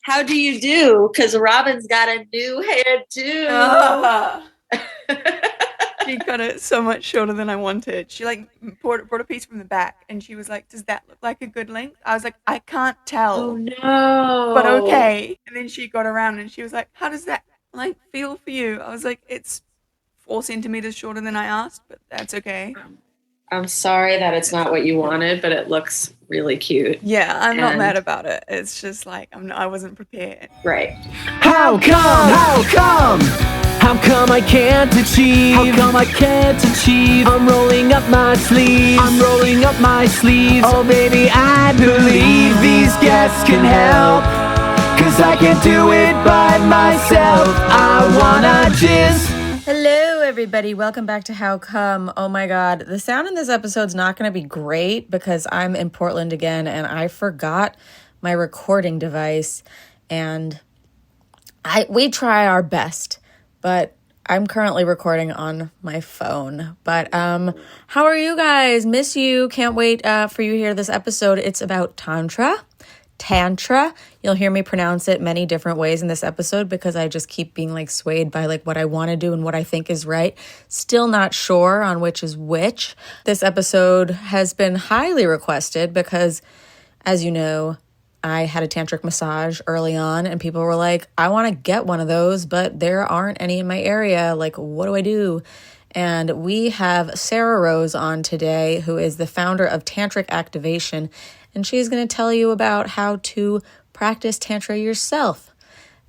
how do you do? Because Robin's got a new hair too. She cut it so much shorter than I wanted. She like brought a piece from the back, and she was like, "Does that look like a good length?" I was like, "I can't tell." Oh no! But okay. And then she got around and she was like, "How does that like feel for you?" I was like, "It's 4 centimeters shorter than I asked, but that's okay." I'm sorry that it's not what you wanted, but it looks really cute. Yeah, I'm not mad about it. It's just like I wasn't prepared. Right. How come? How come? How come I can't achieve? How come I can't achieve? I'm rolling up my sleeves. I'm rolling up my sleeves. Oh baby, I believe these guests can help. 'Cause I can't do it by myself. I wanna jizz. Hello, everybody. Welcome back to How Come. Oh my God. The sound in this episode's not going to be great because I'm in Portland again and I forgot my recording device. And we try our best, but I'm currently recording on my phone. But how are you guys? Miss you. Can't wait for you to hear this episode. It's about Tantra. You'll hear me pronounce it many different ways in this episode because I just keep being like swayed by like what I want to do and what I think is right. Still not sure on which is which. This episode has been highly requested because, as you know, I had a tantric massage early on and people were like, I want to get one of those, but there aren't any in my area. Like, what do I do? And we have Sarrah Rose on today, who is the founder of Tantric Activation. And she's going to tell you about how to practice Tantra yourself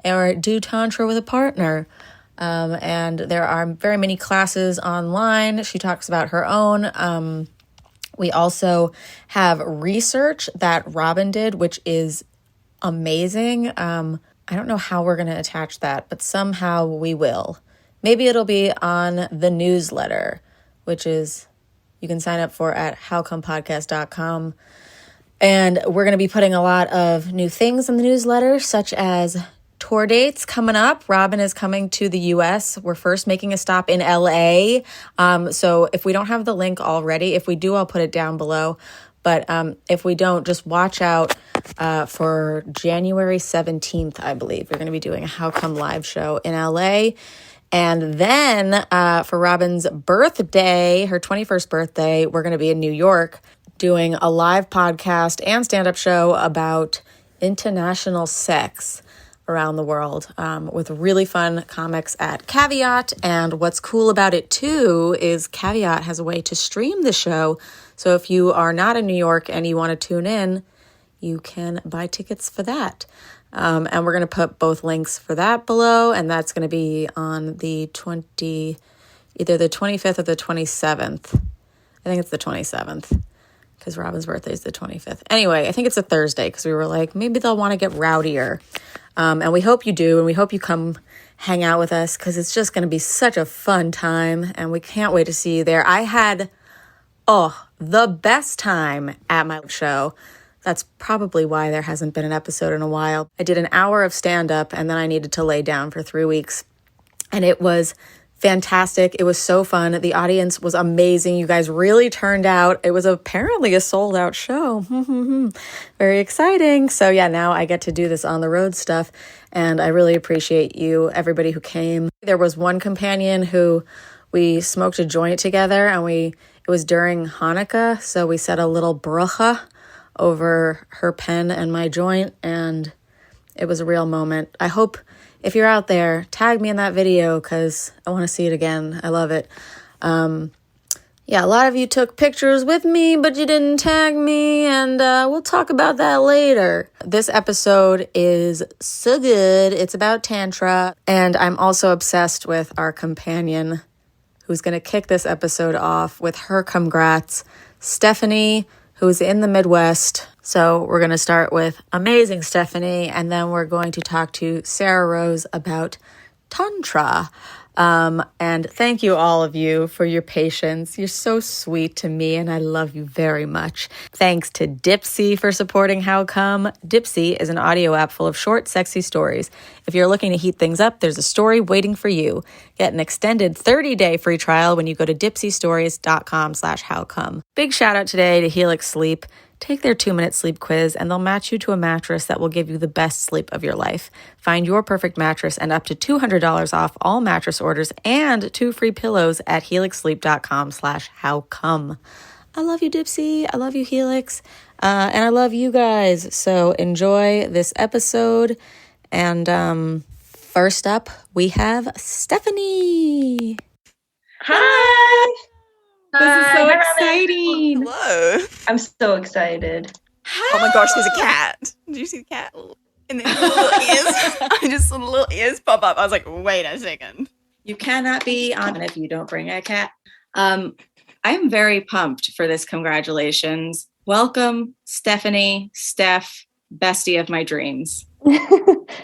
or do Tantra with a partner. And there are very many classes online. She talks about her own. We also have research that Robin did, which is amazing. I don't know how we're going to attach that, but somehow we will. Maybe it'll be on the newsletter, which is you can sign up for at howcomepodcast.com. And we're going to be putting a lot of new things in the newsletter, such as tour dates coming up. Robin is coming to the U.S. We're first making a stop in L.A. So if we don't have the link already, if we do, I'll put it down below. But if we don't, just watch out for January 17th, I believe. We're going to be doing a How Come live show in L.A. And then for Robin's birthday, her 21st birthday, we're going to be in New York doing a live podcast and stand-up show about international sex around the world with really fun comics at Caveat. And what's cool about it, too, is Caveat has a way to stream the show. So if you are not in New York and you want to tune in, you can buy tickets for that. And we're going to put both links for that below. And that's going to be on the either the 25th or the 27th. I think it's the 27th. Because Robin's birthday is the 25th. Anyway, I think it's a Thursday because we were like, maybe they'll want to get rowdier. And we hope you do. And we hope you come hang out with us because it's just going to be such a fun time. And we can't wait to see you there. I had, the best time at my show. That's probably why there hasn't been an episode in a while. I did an hour of stand-up and then I needed to lay down for 3 weeks. And it was fantastic. It was so fun. The audience was amazing. You guys really turned out. It was apparently a sold out show. Very exciting. So yeah, now I get to do this on the road stuff. And I really appreciate you, everybody who came. There was one companion who we smoked a joint together and it was during Hanukkah. So we said a little bracha over her pen and my joint. And it was a real moment. I hope if you're out there, tag me in that video because I want to see it again. I love it. Yeah, a lot of you took pictures with me, but you didn't tag me, and we'll talk about that later. This episode is so good. It's about Tantra, and I'm also obsessed with our companion who's going to kick this episode off with her congrats, Stephanie, who's in the Midwest. So we're going to start with amazing Stephanie, and then we're going to talk to Sarrah Rose about Tantra. And thank you all of you for your patience. You're so sweet to me, and I love you very much. Thanks to Dipsea for supporting How Come. Dipsea is an audio app full of short, sexy stories. If you're looking to heat things up, there's a story waiting for you. Get an extended 30-day free trial when you go to dipseastories.com/howcome. Big shout out today to Helix Sleep. Take their 2-minute sleep quiz and they'll match you to a mattress that will give you the best sleep of your life. Find your perfect mattress and up to $200 off all mattress orders and 2 free pillows at helixsleep.com/howcome. I love you, Dipsea. I love you, Helix. And I love you guys. So enjoy this episode. And first up, we have Stephanie. Hi. This is so Hi, exciting. Hello. I'm so excited. Oh my gosh, there's a cat. Did you see the cat? And then the little ears. I just saw the little ears pop up. I was like, wait a second. You cannot be on if you don't bring a cat. I'm very pumped for this. Congratulations. Welcome, Stephanie, Steph, bestie of my dreams.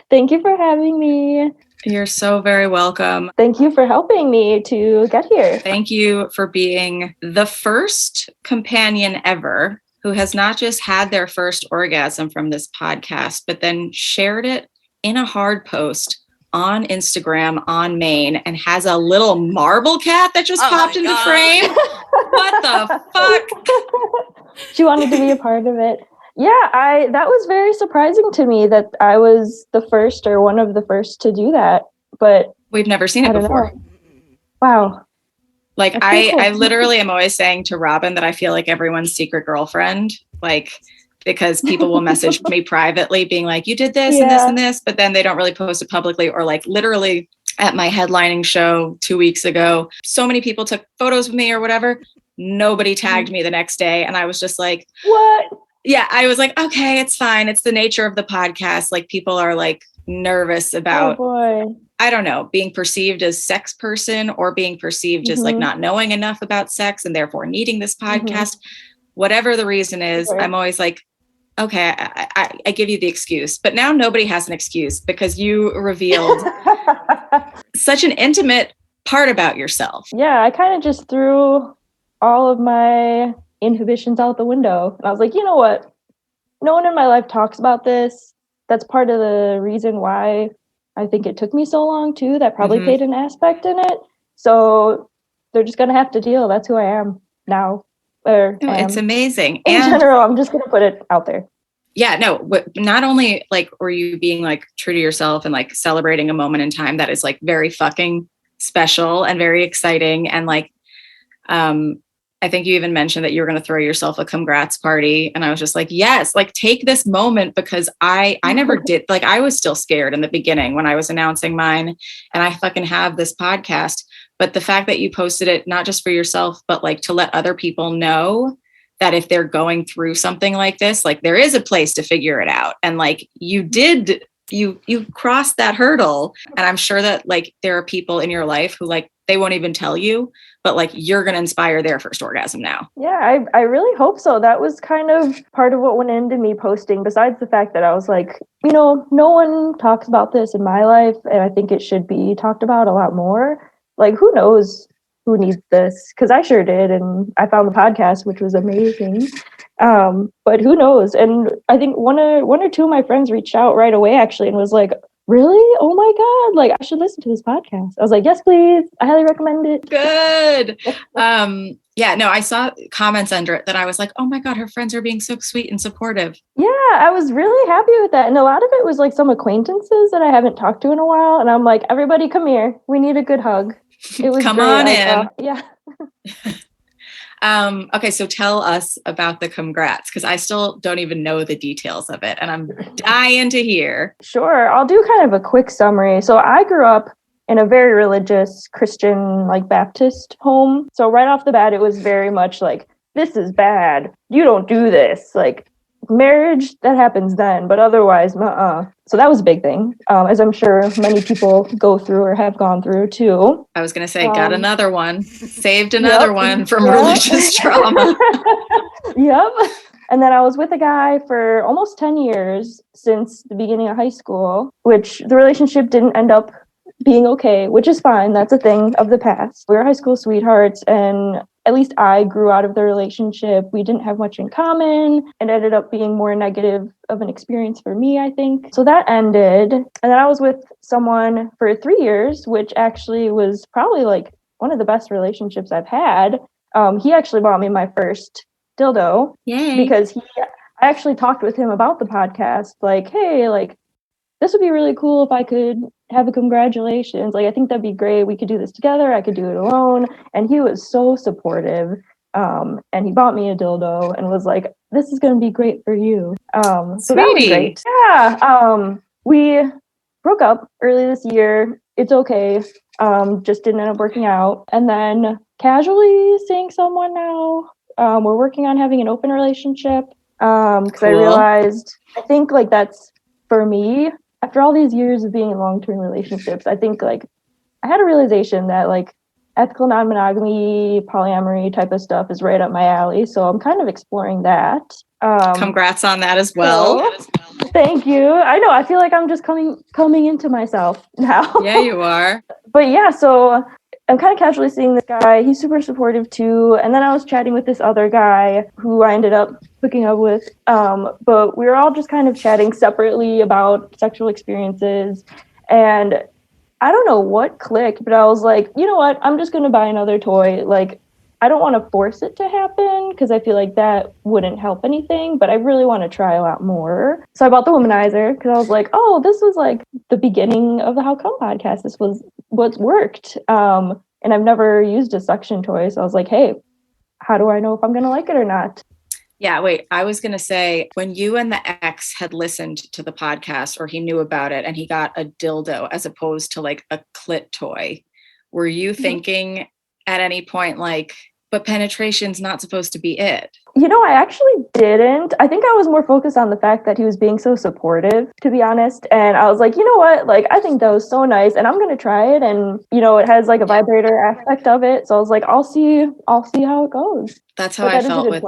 Thank you for having me. You're so very welcome. Thank you for helping me to get here. Thank you for being the first companion ever who has not just had their first orgasm from this podcast, but then shared it in a hard post on Instagram on Maine and has a little marble cat that just popped into frame. What the fuck? She wanted to be a part of it. Yeah, that was very surprising to me that I was the first or one of the first to do that. But we've never seen it before. Know. Wow. Like I literally am always saying to Robin that I feel like everyone's secret girlfriend, like, because people will message me privately being like, you did this and this and this, but then they don't really post it publicly. Or like literally at my headlining show 2 weeks ago, so many people took photos with me or whatever. Nobody tagged me the next day. And I was just like, what? Yeah, I was like, okay, it's fine. It's the nature of the podcast. Like people are like nervous about, I don't know, being perceived as sex person or being perceived as like not knowing enough about sex and therefore needing this podcast. Whatever the reason is, I'm always like, okay, I give you the excuse. But now nobody has an excuse because you revealed such an intimate part about yourself. Yeah, I kind of just threw all of my inhibitions out the window. And I was like, you know what? No one in my life talks about this. That's part of the reason why I think it took me so long too. That probably played an aspect in it. So they're just going to have to deal. That's who I am now. It's amazing. In general, I'm just going to put it out there. Yeah, no, not only like were you being like true to yourself and like celebrating a moment in time that is like very fucking special and very exciting. And like, I think you even mentioned that you were going to throw yourself a congrats party. And I was just like, yes, like take this moment because I never did. Like I was still scared in the beginning when I was announcing mine and I fucking have this podcast. But the fact that you posted it, not just for yourself, but like to let other people know that if they're going through something like this, like there is a place to figure it out. And like you crossed that hurdle. And I'm sure that like there are people in your life who like, they won't even tell you, but like you're going to inspire their first orgasm now. Yeah, I really hope so. That was kind of part of what went into me posting, besides the fact that I was like, you know, no one talks about this in my life. And I think it should be talked about a lot more. Like, who knows who needs this? Because I sure did. And I found the podcast, which was amazing. But who knows? And I think one or two of my friends reached out right away, actually, and was like, really? Oh my God. Like, I should listen to this podcast. I was like, yes, please. I highly recommend it. Good. Yeah, no, I saw comments under it that I was like, oh my God, her friends are being so sweet and supportive. Yeah, I was really happy with that. And a lot of it was like some acquaintances that I haven't talked to in a while. And I'm like, everybody come here. We need a good hug. It was come great. on in. Yeah. Okay, so tell us about the congrats, because I still don't even know the details of it, and I'm dying to hear. Sure, I'll do kind of a quick summary. So I grew up in a very religious Christian, like Baptist home. So right off the bat, it was very much like, this is bad. You don't do this. Like marriage, that happens then, but otherwise, So that was a big thing, as I'm sure many people go through or have gone through too. I was going to say, got another one, saved another one from religious trauma. Yep. And then I was with a guy for almost 10 years since the beginning of high school, which the relationship didn't end up being okay, which is fine. That's a thing of the past. We were high school sweethearts, and at least I grew out of the relationship. We didn't have much in common and ended up being more negative of an experience for me, I think. So that ended. And then I was with someone for 3 years, which actually was probably like one of the best relationships I've had. He actually bought me my first dildo Yay. because I actually talked with him about the podcast. Like, hey, like, this would be really cool if I could have a congratulations. Like, I think that'd be great. We could do this together. I could do it alone. And he was so supportive. And he bought me a dildo and was like, this is going to be great for you. So that was great. Yeah. We broke up early this year. It's okay. Just didn't end up working out. And then casually seeing someone now. We're working on having an open relationship. Because I realized, I think like that's for me, after all these years of being in long-term relationships, I think like I had a realization that like ethical non-monogamy, polyamory type of stuff is right up my alley. So I'm kind of exploring that. Congrats on that as well. So, thank you. I know. I feel like I'm just coming into myself now. Yeah, you are. But yeah, so I'm kind of casually seeing this guy. He's super supportive too. And then I was chatting with this other guy who I ended up hooking up with. But we were all just kind of chatting separately about sexual experiences. And I don't know what clicked, but I was like, you know what? I'm just going to buy another toy. Like, I don't want to force it to happen because I feel like that wouldn't help anything, but I really want to try a lot more. So I bought the womanizer because I was like, oh, this was like the beginning of the How Come podcast. This was what worked. And I've never used a suction toy. So I was like, hey, how do I know if I'm going to like it or not? Yeah, wait, I was going to say when you and the ex had listened to the podcast or he knew about it and he got a dildo as opposed to like a clit toy, were you thinking at any point like, but penetration's not supposed to be it? You know, I actually didn't. I think I was more focused on the fact that he was being so supportive, to be honest. And I was like, you know what? Like, I think that was so nice and I'm going to try it. And, you know, it has like a vibrator aspect of it. So I was like, I'll see how it goes. That's how I felt with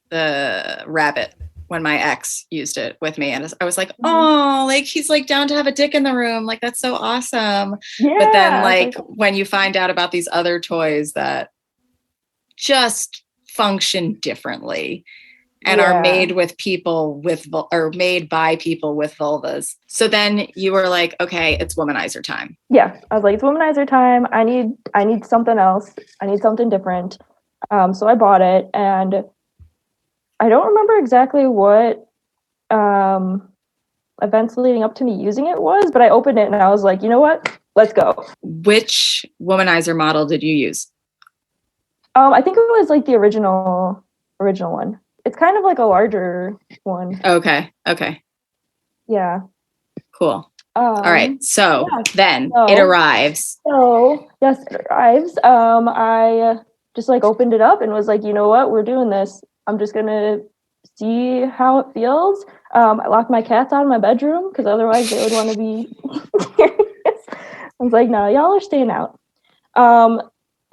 the rabbit when my ex used it with me. And I was like, oh, like he's like down to have a dick in the room. Like, that's so awesome. Yeah, but then like when you find out about these other toys that just function differently and are made with people with or made by people with vulvas. So then you were like, okay, it's womanizer time. Yeah. I was like, it's womanizer time. I need something else. I need something different. So I bought it and I don't remember exactly what events leading up to me using it was, but I opened it and I was like, you know what? Let's go. Which womanizer model did you use? I think it was like the original one. It's kind of like a larger one. Okay. Yeah. Cool. All right. So then it arrives. So yes, it arrives. I just like opened it up and was like, you know what? We're doing this. I'm just going to see how it feels. I locked my cats out of my bedroom because otherwise they would want to be curious. I was like, no, y'all are staying out.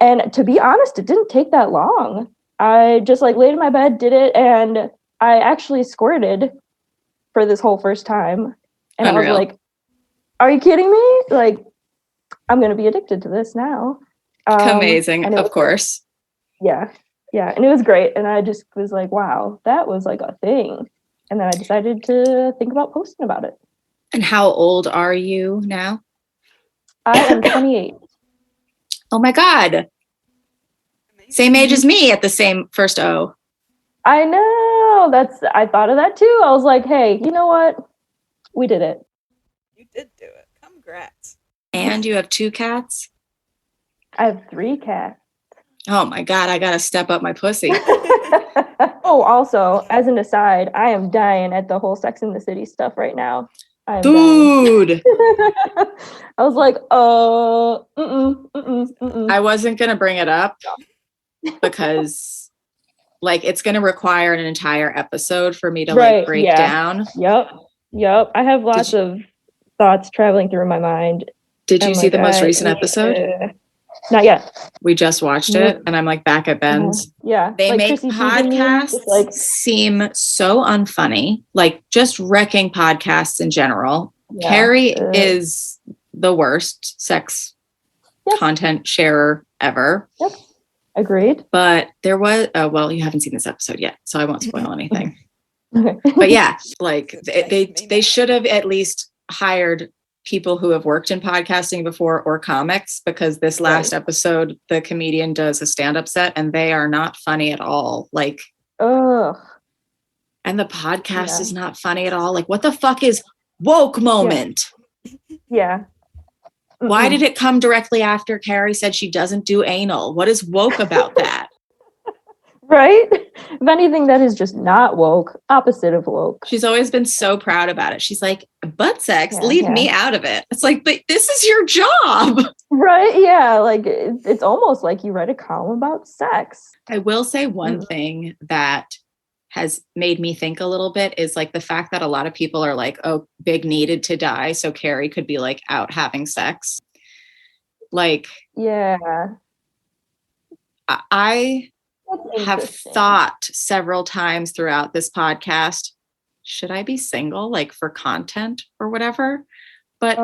And to be honest, it didn't take that long. I just like laid in my bed, did it, and I actually squirted for this whole first time. And Unreal. I was like, are you kidding me? Like, I'm going to be addicted to this now. Amazing, of course. Yeah. And it was great. And I just was like, wow, that was like a thing. And then I decided to think about posting about it. And how old are you now? I am 28. Oh my God. Same age as me at the same first O. I know. I thought of that too. I was like, hey, you know what? We did it. You did do it. Congrats. And you have 2 cats? I have 3 cats. Oh my God, I gotta step up my pussy. Oh, also, as an aside, I am dying at the whole Sex and the City stuff right now. Dude. I was like, I wasn't gonna bring it up because like it's gonna require an entire episode for me to like break down. Yep. I have lots of thoughts traveling through my mind. Did you see the most recent episode? Not yet. We just watched it and I'm like back at Ben's. Yeah. They make podcasts seem so unfunny, like just wrecking podcasts in general. Yeah. Carrie is the worst sex content sharer ever. Yep. Agreed. But there was, well, you haven't seen this episode yet, so I won't spoil anything. Okay. But yeah, like they should have at least hired people who have worked in podcasting before or comics, because this last episode, the comedian does a stand-up set and they are not funny at all. Like, ugh. And the podcast is not funny at all. Like, what the fuck is woke moment? Yeah. Why did it come directly after Carrie said she doesn't do anal? What is woke about that? Right? If anything, that is just not woke, opposite of woke. She's always been so proud about it. She's like, butt sex, leave me out of it. It's like, but this is your job. Right? Yeah. Like, it's almost like you read a column about sex. I will say one thing that has made me think a little bit is like the fact that a lot of people are like, oh, Big needed to die so Carrie could be like out having sex. Like, yeah. I have thought several times throughout this podcast, should I be single, like for content or whatever? But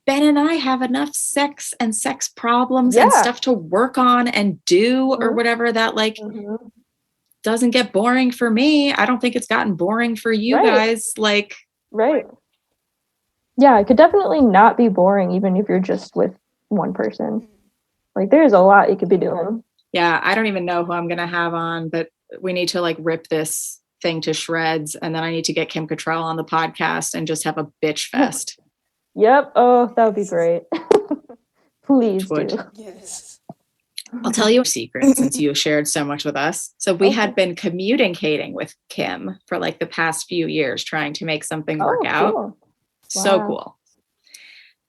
Ben and I have enough sex and sex problems and stuff to work on and do or whatever that like doesn't get boring for me. I don't think it's gotten boring for you guys. Like, yeah, it could definitely not be boring even if you're just with one person. Like, there's a lot you could be doing. Yeah, I don't even know who I'm gonna have on, but we need to like rip this thing to shreds, and then I need to get Kim Cattrall on the podcast and just have a bitch fest. Yep. Oh, that would be great. Please do. Yes. I'll tell you a secret since you shared so much with us. So we had been communicating with Kim for like the past few years, trying to make something work out. Cool. So cool.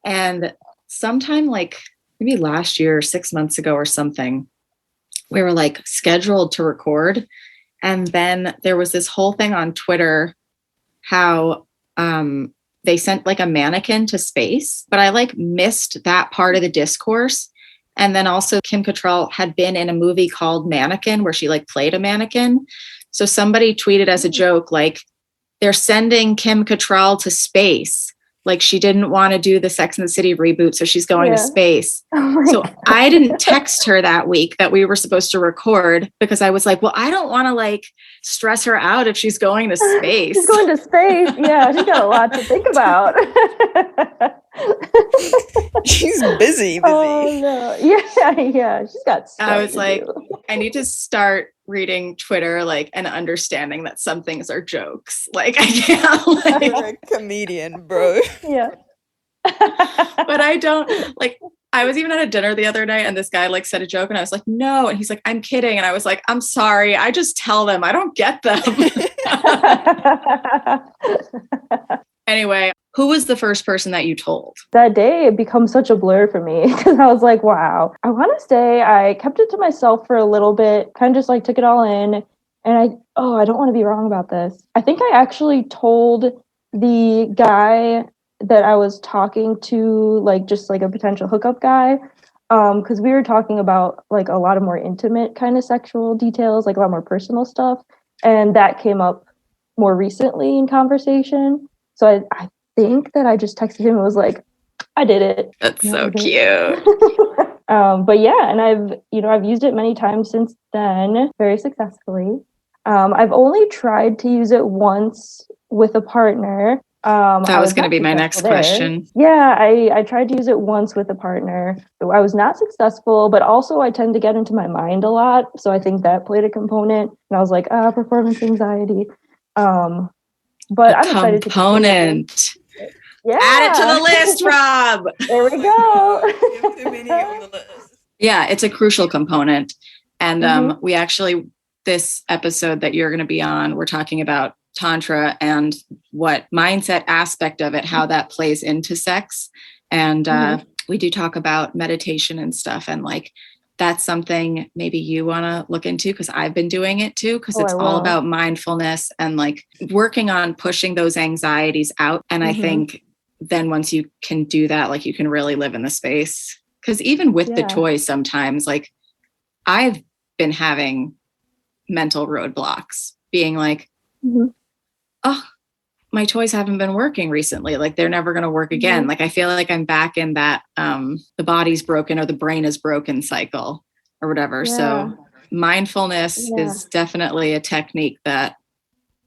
And sometime like maybe last year, 6 months ago or something, we were like scheduled to record. And then there was this whole thing on Twitter, how they sent like a mannequin to space, but I like missed that part of the discourse. And then also Kim Cattrall had been in a movie called Mannequin where she like played a mannequin. So somebody tweeted as a joke, like, they're sending Kim Cattrall to space. Like, she didn't want to do the Sex and the City reboot, so she's going to space. So I didn't text her that week that we were supposed to record because I was like, well, I don't want to like stress her out if she's going to space. She's going to space. Yeah, she's got a lot to think about. She's busy. Oh, no. Yeah. She's got stuff. I was like, I need to start reading Twitter, like, and understanding that some things are jokes. Like, I can't, like, You're a comedian, bro. Yeah. But I don't, like, I was even at a dinner the other night and this guy like said a joke and I was like, no. And he's like, I'm kidding. And I was like, I'm sorry. I just tell them. I don't get them. Anyway, who was the first person that you told? That day, it becomes such a blur for me because I was like, wow. I want to say I kept it to myself for a little bit, kind of just like took it all in. And I don't want to be wrong about this. I think I actually told the guy that I was talking to, like just like a potential hookup guy, because we were talking about like a lot of more intimate kind of sexual details, like a lot more personal stuff. And that came up more recently in conversation. So I think that I just texted him and was like, I did it. That's so cute. But yeah, and I've used it many times since then, very successfully. I've only tried to use it once with a partner. That was going to be my next question. Yeah, I tried to use it once with a partner. I was not successful, but also I tend to get into my mind a lot. So I think that played a component. And I was like, performance anxiety. But I'm excited component. Yeah. Add it to the list, Rob. There we go. Too many on the list. Yeah, it's a crucial component. And we actually, this episode that you're going to be on, we're talking about Tantra and what mindset aspect of it, how that plays into sex. And we do talk about meditation and stuff. And like, that's something maybe you want to look into because I've been doing it too, because it's all about mindfulness and like working on pushing those anxieties out. And I think then once you can do that, like you can really live in the space. Because even with the toys, sometimes like I've been having mental roadblocks being like, oh, my toys haven't been working recently. Like they're never going to work again. Like I feel like I'm back in that the body's broken or the brain is broken cycle or whatever. So mindfulness is definitely a technique that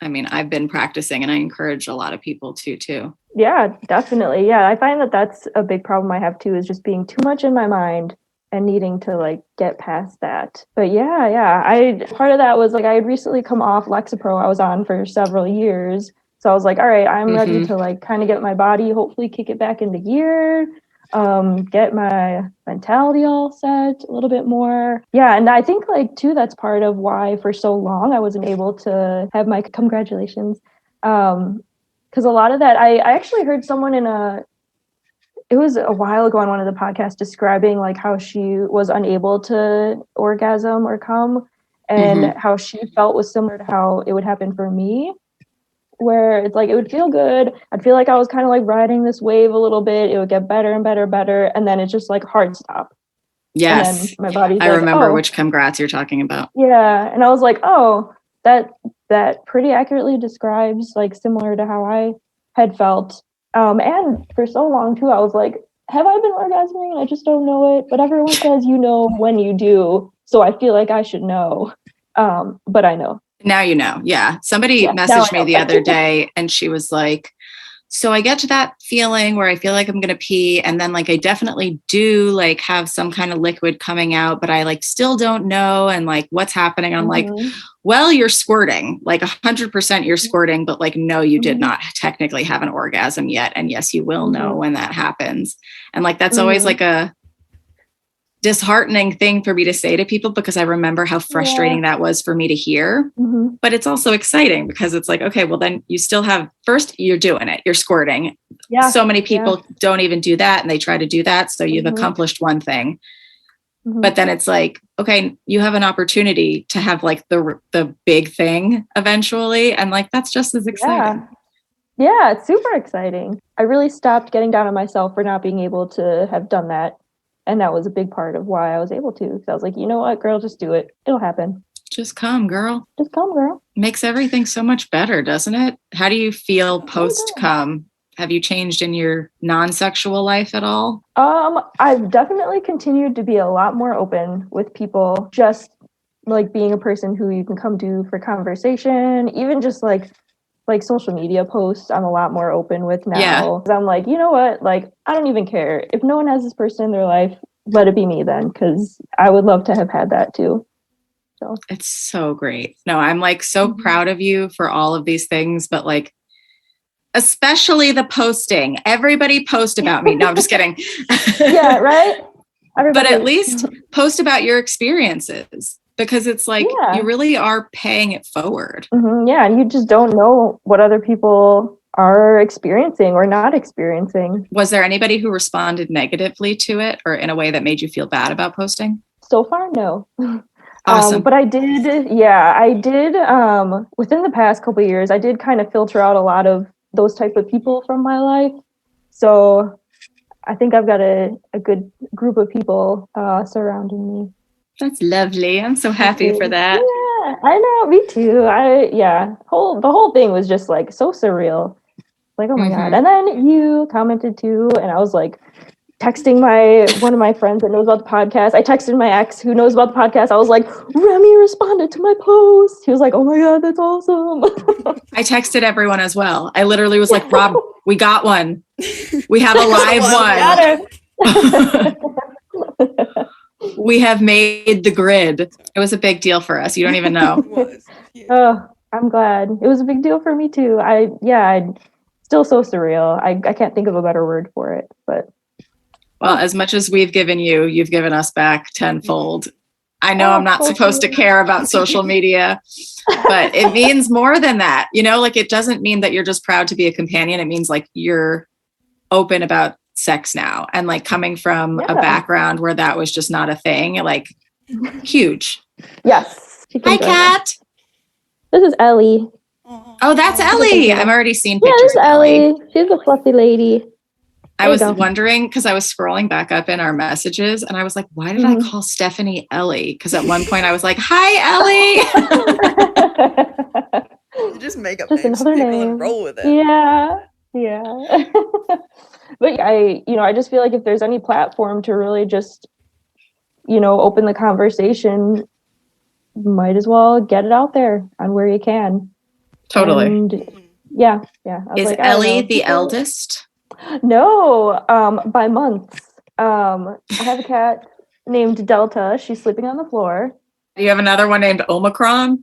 I mean, I've been practicing and I encourage a lot of people to too. Yeah, definitely. Yeah, I find that that's a big problem I have too, is just being too much in my mind and needing to like get past that. But yeah, I part of that was like I had recently come off Lexapro I was on for several years. So I was like, all right, I'm ready to like kind of get my body, hopefully kick it back into gear, get my mentality all set a little bit more. Yeah, and I think like too, that's part of why for so long I wasn't able to have my congratulations. Because a lot of that, I actually heard someone it was a while ago on one of the podcasts describing like how she was unable to orgasm or come, and how she felt was similar to how it would happen for me, where it's like it would feel good. I'd feel like I was kind of like riding this wave a little bit. It would get better and better, and then it's just like hard stop. Yes. And then my body's I like, remember oh. which congrats you're talking about. Yeah. And I was like, oh, that pretty accurately describes like similar to how I had felt. And for so long too, I was like, have I been orgasming and I just don't know it? But everyone says you know when you do. So I feel like I should know. But I know. Now you know. Yeah. Somebody messaged me the other day and she was like, so I get to that feeling where I feel like I'm going to pee. And then like, I definitely do like have some kind of liquid coming out, but I like still don't know. And like, what's happening? I'm like, well, you're squirting, like 100% you're squirting, but like, no, you did not technically have an orgasm yet. And yes, you will know when that happens. And like, that's always like a disheartening thing for me to say to people, because I remember how frustrating that was for me to hear, but it's also exciting because it's like, okay, well then you still have, first you're doing it, you're squirting. Yeah. So many people don't even do that and they try to do that. So you've accomplished one thing, but then it's like, okay, you have an opportunity to have like the big thing eventually. And like, that's just as exciting. Yeah, it's super exciting. I really stopped getting down on myself for not being able to have done that. And that was a big part of why I was able to. Because I was like, you know what, girl, just do it. It'll happen. Just come, girl. Just come, girl. Makes everything so much better, doesn't it? How do you feel post-cum? Have you changed in your non-sexual life at all? I've definitely continued to be a lot more open with people. Just like being a person who you can come to for conversation. Even just like social media posts, I'm a lot more open with now. Yeah. I'm like, you know what? Like, I don't even care. If no one has this person in their life, let it be me then, because I would love to have had that too. So it's so great. No, I'm like so proud of you for all of these things, but like, especially the posting. Everybody post about me. No, I'm just kidding. Yeah, right? But at least post about your experiences. Because it's like, you really are paying it forward. Yeah. And you just don't know what other people are experiencing or not experiencing. Was there anybody who responded negatively to it or in a way that made you feel bad about posting? So far, no. Awesome. But I did, within the past couple of years, I did kind of filter out a lot of those type of people from my life. So I think I've got a good group of people surrounding me. That's lovely. I'm so happy for that. Yeah, I know. Me too. The whole thing was just like so surreal. Like, oh my God. And then you commented too. And I was like texting one of my friends that knows about the podcast. I texted my ex who knows about the podcast. I was like, Remy responded to my post. He was like, oh my God, that's awesome. I texted everyone as well. I literally was like, Rob, we got one. We have a live one. We have made the grid. It was a big deal for us. You don't even know. It was. Yeah. Oh, I'm glad. It was a big deal for me too. Still so surreal. I can't think of a better word for it, but. Well, as much as we've given you, you've given us back tenfold. I know I'm not supposed to care about social media, but it means more than that. You know, like it doesn't mean that you're just proud to be a companion. It means like you're open about sex now, and like coming from a background where that was just not a thing, like huge. Yes. Hi, Kat. This is Ellie. Oh, that's Ellie. I've already seen pictures. Yeah, this is Ellie. She's a fluffy lady. I was wondering because I was scrolling back up in our messages and I was like, why did I call Stephanie Ellie? Because at one point I was like, hi, Ellie. You just make up names for people and roll with it. Yeah. But I just feel like if there's any platform to really just, open the conversation, might as well get it out there on where you can. Totally. And yeah. I was Is like, I don't Ellie know. the eldest? No, by months. I have a cat named Delta. She's sleeping on the floor. Do you have another one named Omicron?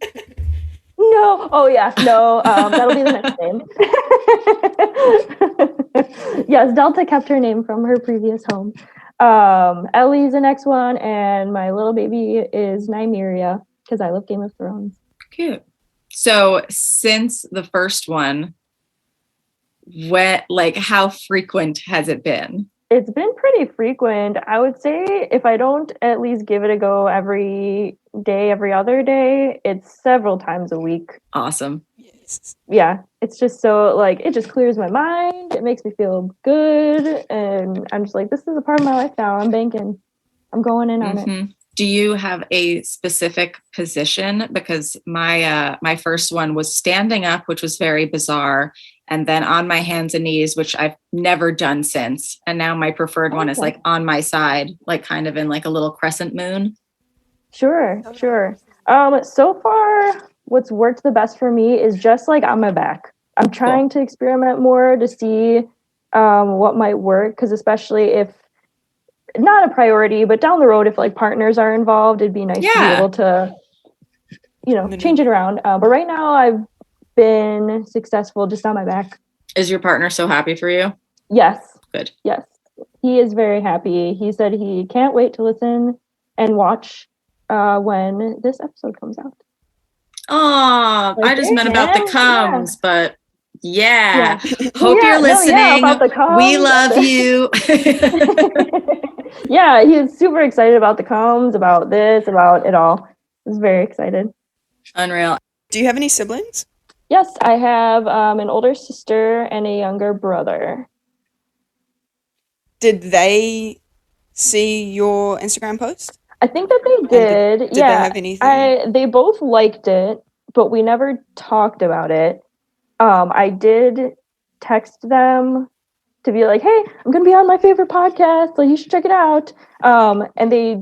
No. Oh yeah. No. That'll be the next name. Yes, Delta kept her name from her previous home. Ellie's the next one, and my little baby is Nymeria because I love Game of Thrones. Cute. So since the first one, how frequent has it been? It's been pretty frequent. I would say if I don't at least give it a go every day, every other day, it's several times a week. Awesome. Yes. Yeah, it's just so like it just clears my mind. It makes me feel good, and I'm just like, this is a part of my life now. I'm banking. I'm going in on it. Do you have a specific position? Because my first one was standing up, which was very bizarre, and then on my hands and knees, which I've never done since. And now my preferred one is like on my side, like kind of in like a little crescent moon. Sure. So far, what's worked the best for me is just like on my back. I'm trying to experiment more to see what might work, because especially if not a priority, but down the road, if like partners are involved, it'd be nice to be able to, change it around. But right now I've been successful just on my back. Is your partner so happy for you? Yes. Good. Yes. He is very happy. He said he can't wait to listen and watch when this episode comes out. Oh, I just meant about the comes, but yeah. Hope you're listening. About the coms. We love you. Yeah, he's super excited about the coms, about this, about it all. He's very excited. Unreal. Do you have any siblings? Yes, I have an older sister and a younger brother. Did they see your Instagram post? I think that they did. Did they have anything? They both liked it, but we never talked about it. I did text them to be like, hey, I'm going to be on my favorite podcast. Like, you should check it out. And they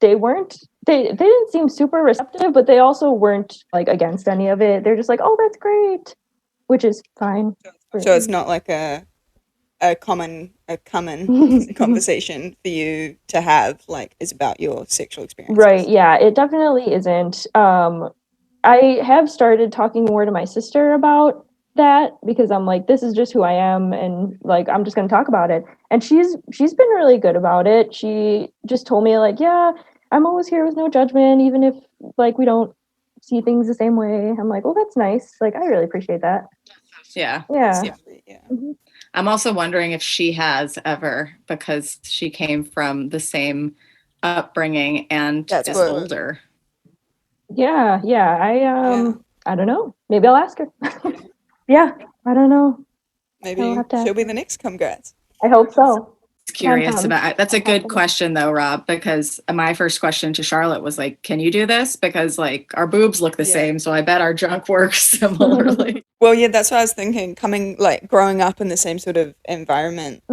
didn't seem super receptive, but they also weren't like against any of it. They're just like, oh, that's great, which is fine. So it's not like a common conversation for you to have, like, is about your sexual experience. Right. Yeah, it definitely isn't. I have started talking more to my sister about that because I'm like, this is just who I am, and like I'm just going to talk about it. And she's been really good about it. She just told me like, yeah, I'm always here with no judgment, even if like we don't see things the same way. I'm like, oh, that's nice. Like, I really appreciate that. Yeah. Mm-hmm. I'm also wondering if she has ever, because she came from the same upbringing and is older. Yeah. I don't know. Maybe I'll ask her. Yeah, I don't know. Maybe she'll be the next congrats. I hope so. Curious about that's a good question though, Rob, because my first question to Charlotte was like, can you do this? Because like our boobs look the same, so I bet our junk works similarly. Well, yeah, that's what I was thinking. Growing up in the same sort of environment,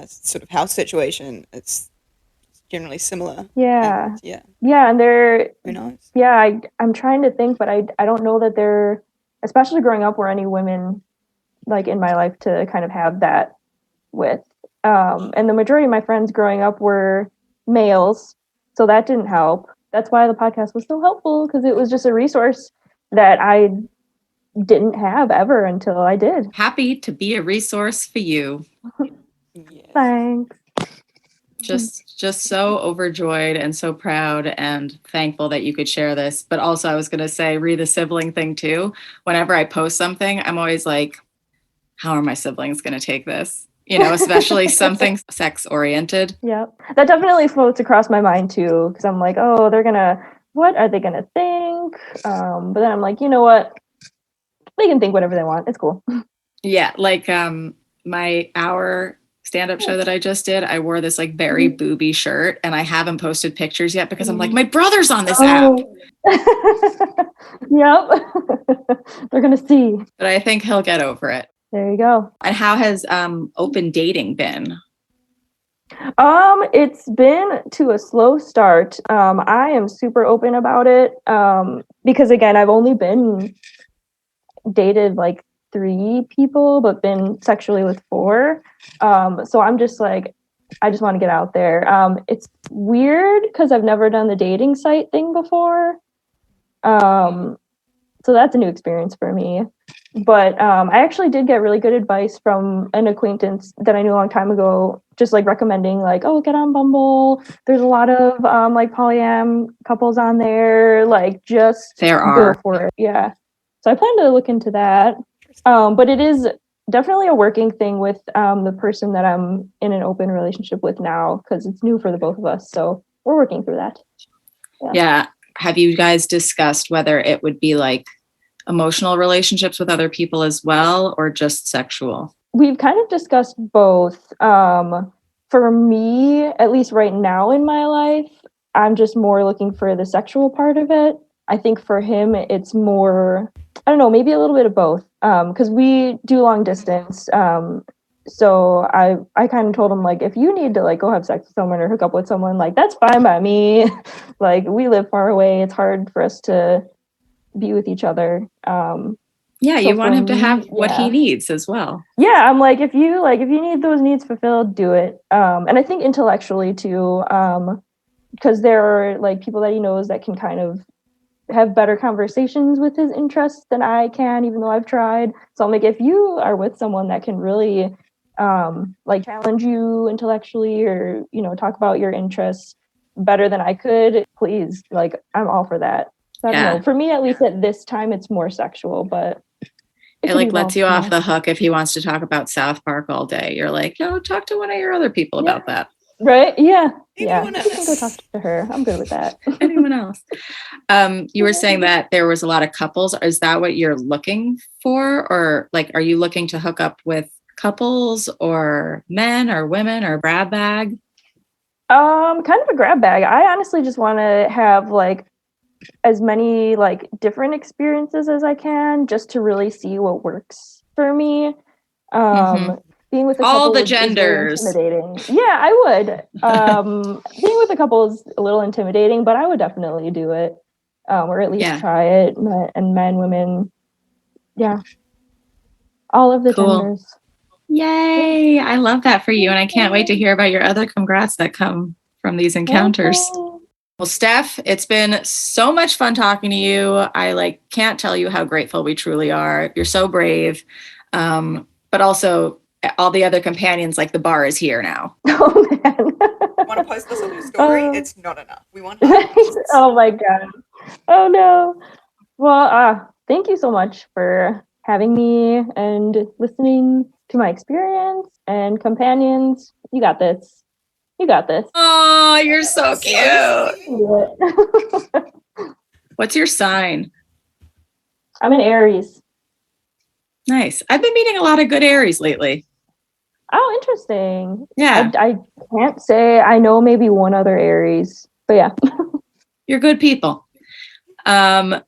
sort of house situation, it's generally similar. Yeah. And, and they're who knows? Yeah, I'm trying to think, but I don't know that they're, especially growing up, were any women like in my life to kind of have that with. And the majority of my friends growing up were males, so that didn't help. That's why the podcast was so helpful, because it was just a resource that I didn't have ever until I did. Happy to be a resource for you. Yes. Thanks. Just so overjoyed and so proud and thankful that you could share this. But also I was going to say, re the sibling thing too. Whenever I post something, I'm always like, how are my siblings going to take this? Especially something sex oriented. Yeah, that definitely floats across my mind too, because I'm like, oh, what are they gonna think? But then I'm like, you know what? They can think whatever they want. It's cool. Yeah, like our stand-up show that I just did, I wore this like very booby shirt, and I haven't posted pictures yet because I'm like, my brother's on this app. Yep. They're gonna see. But I think he'll get over it. There you go. And how has open dating been? It's been to a slow start. I am super open about it. Because again, I've only been dated like 3 people, but been sexually with 4. So I'm just like, I just want to get out there. It's weird because I've never done the dating site thing before. So that's a new experience for me. But I actually did get really good advice from an acquaintance that I knew a long time ago, just like recommending like, oh, get on Bumble. There's a lot of like polyam couples on there. Like just go for it. Yeah. So I plan to look into that. But it is definitely a working thing with the person that I'm in an open relationship with now, because it's new for the both of us. So we're working through that. Yeah. Have you guys discussed whether it would be like emotional relationships with other people as well, or just sexual? We've kind of discussed both. For me, at least right now in my life, I'm just more looking for the sexual part of it. I think for him, it's more, I don't know, maybe a little bit of both. Because we do long distance. So I kind of told him, like, if you need to like go have sex with someone or hook up with someone, like that's fine by me. Like we live far away. It's hard for us to be with each other. Yeah, so you want him to have what he needs as well. Yeah, I'm like, if you need those needs fulfilled, do it. And I think intellectually too, because there are like people that he knows that can kind of have better conversations with his interests than I can, even though I've tried. So I'm like, if you are with someone that can really like challenge you intellectually, or talk about your interests better than I could, please, like I'm all for that. I don't know. For me, at least at this time, it's more sexual, but it like lets you off the hook if he wants to talk about South Park all day. You're like, no, talk to one of your other people about that. Right? Yeah. Yeah. You can go talk to her. I'm good with that. Anyone else? You were saying that there was a lot of couples. Is that what you're looking for? Or like, are you looking to hook up with couples or men or women or grab bag? Kind of a grab bag. I honestly just want to have like as many like different experiences as I can, just to really see what works for me. Being with a all couple the is genders intimidating. Yeah, I would. Being with a couple is a little intimidating, but I would definitely do it, or at least try it. And men, women, all of the genders. Yay! I love that for you, and I can't wait to hear about your other congrats that come from these encounters. Well, Steph, it's been so much fun talking to you. I can't tell you how grateful we truly are. You're so brave. But also all the other companions, like the bar is here now. Oh man. Want to post this on your story? It's not enough. We want Oh my God. Oh no. Well, thank you so much for having me and listening to my experience, and companions. You got this. You got this. Oh, you're so cute. What's your sign? I'm an Aries. Nice. I've been meeting a lot of good Aries lately. Oh, interesting. Yeah. I can't say I know maybe one other Aries, but yeah. You're good people. But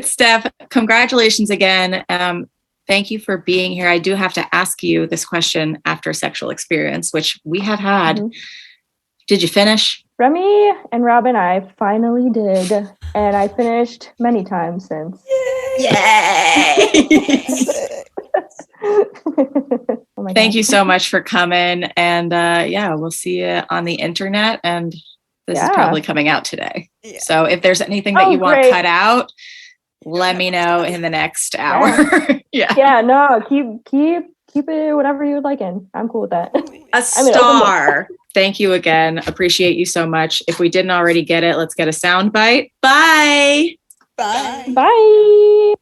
Steph, congratulations again. Thank you for being here. I do have to ask you this question after sexual experience, which we have had. Mm-hmm. Did you finish? Remy and Robin, I finally did. And I finished many times since. Yay! Oh Thank you so much for coming. And we'll see you on the internet. And this is probably coming out today. Yeah. So if there's anything that you want cut out, let me know in the next hour. Yeah, no, keep it whatever you would like in. I'm cool with that. A star. Thank you again. Appreciate you so much. If we didn't already get it, let's get a sound bite. Bye. Bye. Bye.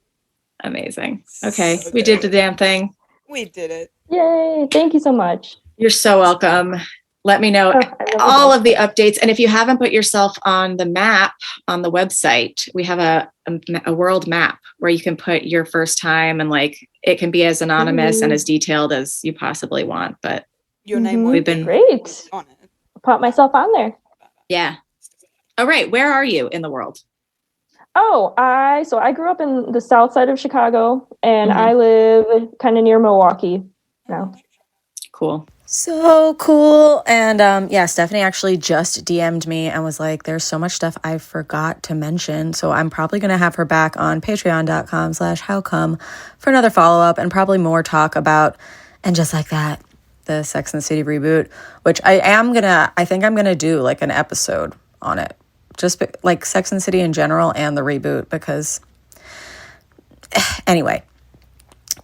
Amazing. Okay. We did the damn thing. We did it. Yay. Thank you so much. You're so welcome. Let me know all of the updates. And if you haven't put yourself on the map on the website, we have a world map where you can put your first time, and it can be as anonymous and as detailed as you possibly want. But your name we've been great on it. Put myself on there. Yeah. All right. Where are you in the world? Oh, I grew up in the south side of Chicago, and I live kind of near Milwaukee now. cool. So cool. And yeah, Stephanie actually just DM'd me and was like, there's so much stuff I forgot to mention. So I'm probably going to have her back on patreon.com/howcome for another follow-up and probably more talk about, and just like that, the Sex and the City reboot, which I think I'm going to do like an episode on it. Just like Sex and the City in general and the reboot, because anyway,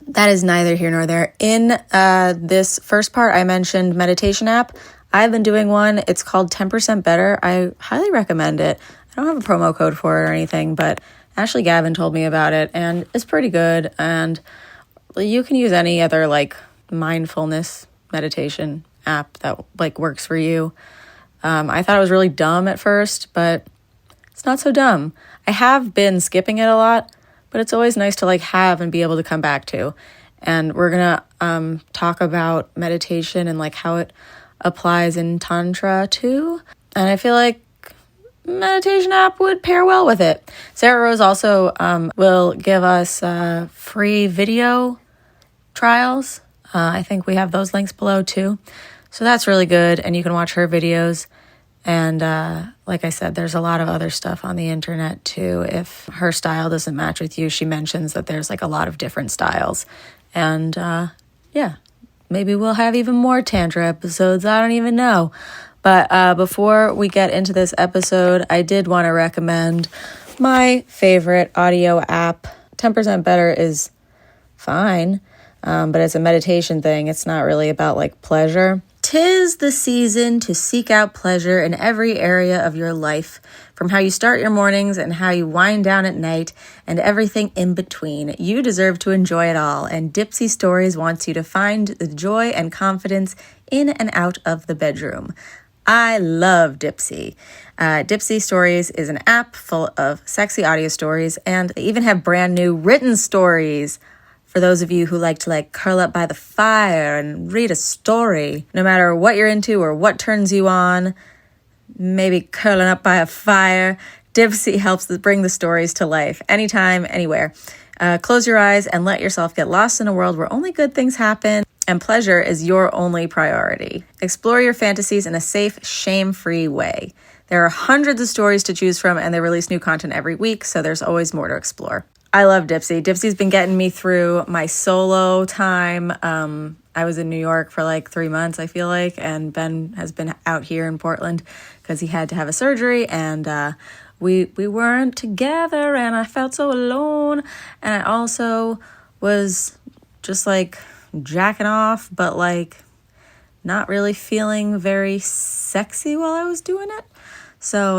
that is neither here nor there. In this first part, I mentioned meditation app. I've been doing one. It's called 10% Better. I highly recommend it. I don't have a promo code for it or anything, but Ashley Gavin told me about it, and it's pretty good. And you can use any other like mindfulness meditation app that like works for you. I thought it was really dumb at first, but it's not so dumb. I have been skipping it a lot, but it's always nice to like have and be able to come back to. And we're gonna talk about meditation and like how it applies in Tantra too. And I feel like meditation app would pair well with it. Sarrah Rose also will give us free video trials. I think we have those links below too. So that's really good. And you can watch her videos. And like I said, there's a lot of other stuff on the internet too. If her style doesn't match with you, she mentions that there's like a lot of different styles. And yeah, maybe we'll have even more Tantra episodes. I don't even know. But before we get into this episode, I did want to recommend my favorite audio app. 10% Better is fine, but it's a meditation thing. It's not really about like pleasure. 'Tis the season to seek out pleasure in every area of your life, from how you start your mornings and how you wind down at night and everything in between. You deserve to enjoy it all, and Dipsea Stories wants you to find the joy and confidence in and out of the bedroom. I love Dipsea. Dipsea Stories is an app full of sexy audio stories, and they even have brand new written stories for those of you who like to like curl up by the fire and read a story. No matter what you're into or what turns you on, maybe curling up by a fire, Dipsea helps bring the stories to life anytime, anywhere. Close your eyes and let yourself get lost in a world where only good things happen and pleasure is your only priority. Explore your fantasies in a safe, shame-free way. There are hundreds of stories to choose from, and they release new content every week, so there's always more to explore. I love Dipsea. Dipsea's been getting me through my solo time. I was in New York for like 3 months, I feel like, and Ben has been out here in Portland because he had to have a surgery, and we weren't together, and I felt so alone. And I also was just like jacking off, but like not really feeling very sexy while I was doing it. So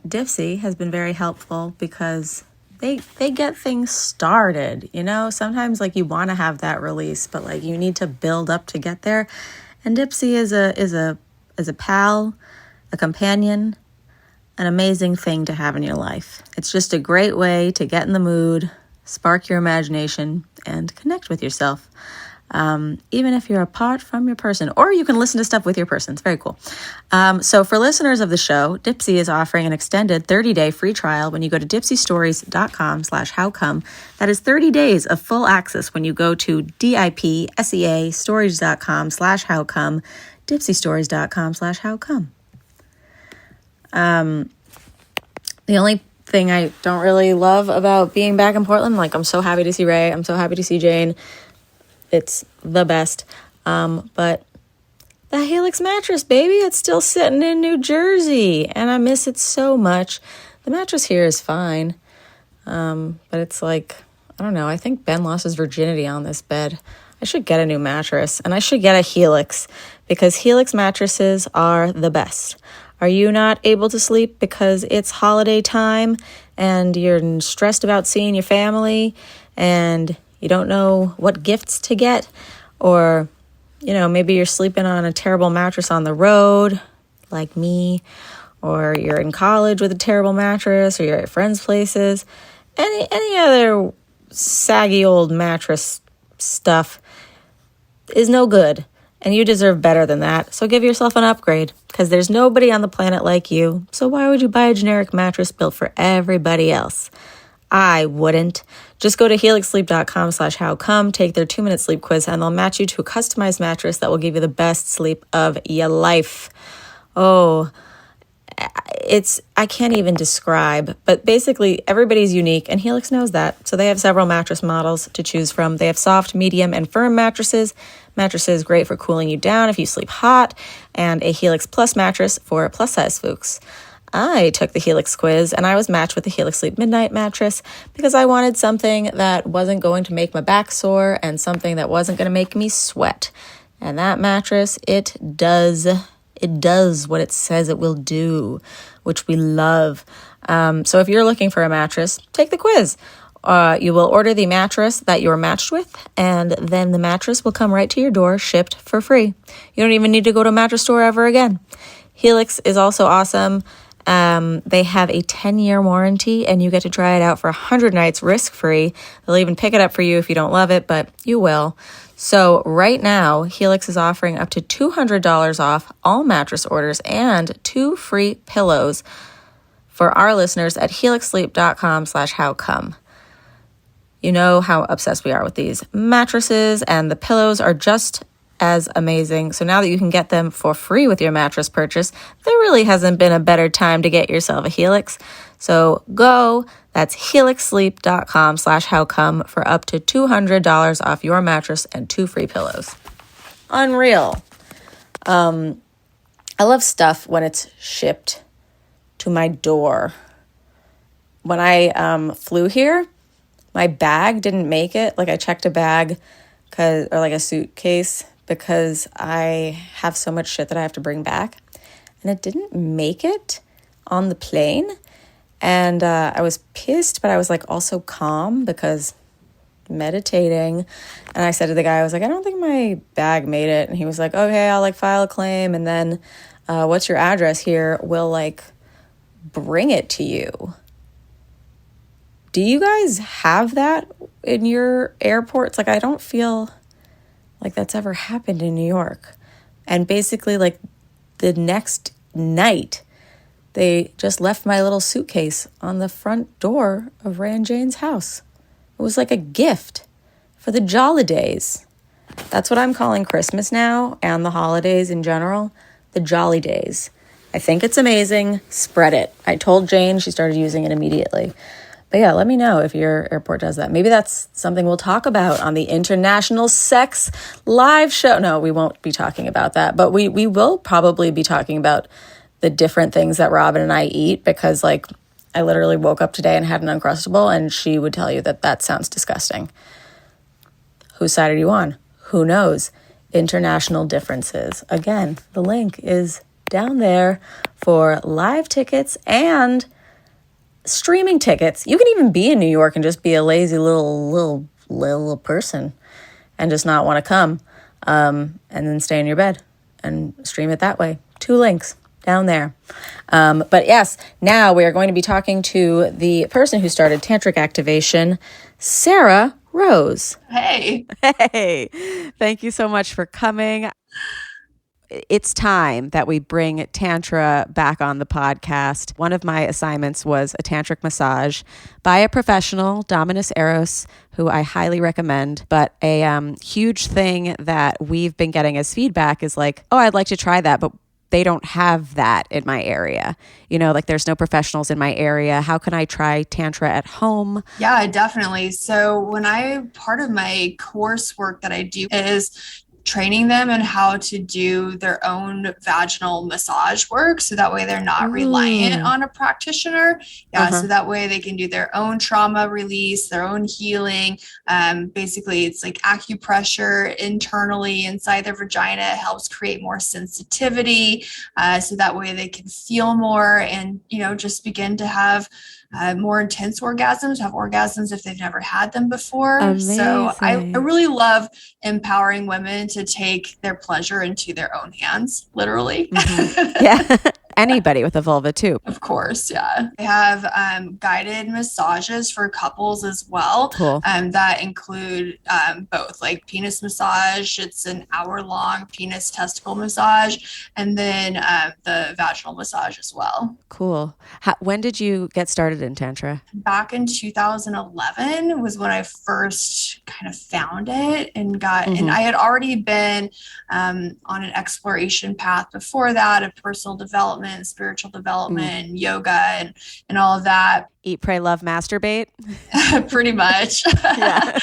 Dipsea has been very helpful because they get things started, you know? Sometimes like you want to have that release, but like you need to build up to get there. And Dipsea is a pal, a companion, an amazing thing to have in your life. It's just a great way to get in the mood, spark your imagination, and connect with yourself. Even if you're apart from your person, or you can listen to stuff with your person. It's very cool. So for listeners of the show, Dipsea is offering an extended 30-day free trial when you go to dipseastories.com/howcome. That is 30 days of full access when you go to DIPSEA stories.com/howcome, dipseastories.com/howcome. The only thing I don't really love about being back in Portland, like I'm so happy to see Ray, I'm so happy to see Jane. It's the best. But the Helix mattress, baby, it's still sitting in New Jersey, and I miss it so much. The mattress here is fine, but it's like, I don't know, I think Ben lost his virginity on this bed. I should get a new mattress, and I should get a Helix, because Helix mattresses are the best. Are you not able to sleep because it's holiday time, and you're stressed about seeing your family, and you don't know what gifts to get? Or, you know, maybe you're sleeping on a terrible mattress on the road, like me, or you're in college with a terrible mattress, or you're at friends' places. Any other saggy old mattress stuff is no good, and you deserve better than that. So give yourself an upgrade, because there's nobody on the planet like you. So why would you buy a generic mattress built for everybody else? I wouldn't. Just go to helixsleep.com/howcome, take their 2-minute sleep quiz, and they'll match you to a customized mattress that will give you the best sleep of your life. Oh, I can't even describe, but basically everybody's unique and Helix knows that. So they have several mattress models to choose from. They have soft, medium, and firm mattresses. Mattresses great for cooling you down if you sleep hot, and a Helix Plus mattress for plus size folks. I took the Helix quiz and I was matched with the Helix Sleep Midnight mattress because I wanted something that wasn't going to make my back sore and something that wasn't going to make me sweat. And that mattress, it does what it says it will do, which we love. So if you're looking for a mattress, take the quiz. You will order the mattress that you're matched with, and then the mattress will come right to your door, shipped for free. You don't even need to go to a mattress store ever again. Helix is also awesome. They have a 10-year warranty, and you get to try it out for 100 nights risk-free. They'll even pick it up for you if you don't love it, but you will. So right now, Helix is offering up to $200 off all mattress orders and 2 free pillows for our listeners at helixsleep.com/howcome. You know how obsessed we are with these mattresses, and the pillows are just as amazing. So now that you can get them for free with your mattress purchase, there really hasn't been a better time to get yourself a Helix. So go, that's helixsleep.com/howcome for up to $200 off your mattress and 2 free pillows. Unreal. I love stuff when it's shipped to my door. When I flew here, my bag didn't make it. Like I checked a bag or like a suitcase because I have so much shit that I have to bring back. And it didn't make it on the plane. And I was pissed, but I was like also calm because meditating. And I said to the guy, I was like, I don't think my bag made it. And he was like, okay, I'll like file a claim. And then what's your address here? We'll like bring it to you. Do you guys have that in your airports? Like, I don't feel like that's ever happened in New York. And basically, like, the next night, they just left my little suitcase on the front door of Ran Jane's house. It was like a gift for the jolly days. That's what I'm calling Christmas now, and the holidays in general, the jolly days. I think it's amazing. Spread it. I told Jane, she started using it immediately. But yeah, let me know if your airport does that. Maybe that's something we'll talk about on the International Sex live show. No, we won't be talking about that. But we will probably be talking about the different things that Robin and I eat because, like, I literally woke up today and had an Uncrustable, and she would tell you that sounds disgusting. Whose side are you on? Who knows? International differences. Again, the link is down there for live tickets and streaming tickets. You can even be in New York and just be a lazy little person and just not want to come and then stay in your bed and stream it that way. 2 links down there. But yes, now we are going to be talking to the person who started Tantric Activation, Sarrah Rose. Hey. Hey, thank you so much for coming. It's time that we bring Tantra back on the podcast. One of my assignments was a tantric massage by a professional, Dominus Eros, who I highly recommend. But a huge thing that we've been getting as feedback is like, oh, I'd like to try that, but they don't have that in my area. You know, like there's no professionals in my area. How can I try Tantra at home? Yeah, definitely. So part of my coursework that I do is training them on how to do their own vaginal massage work. So that way they're not reliant on a practitioner. So that way they can do their own trauma release, their own healing. Basically it's like acupressure internally inside their vagina. It helps create more sensitivity. So that way they can feel more and, you know, just begin to have more intense orgasms, have orgasms if they've never had them before. Amazing. So I really love empowering women to take their pleasure into their own hands, literally. Yeah. anybody with a vulva too. Of course, yeah. I have guided massages for couples as well. Cool. That include both like penis massage. It's an hour-long penis testicle massage, and then the vaginal massage as well. Cool. When did you get started in Tantra? Back in 2011 was when I first kind of found it and and I had already been on an exploration path before that of personal development, spiritual development, yoga, and all of that. Eat, pray, love, masturbate. Pretty much. Yeah.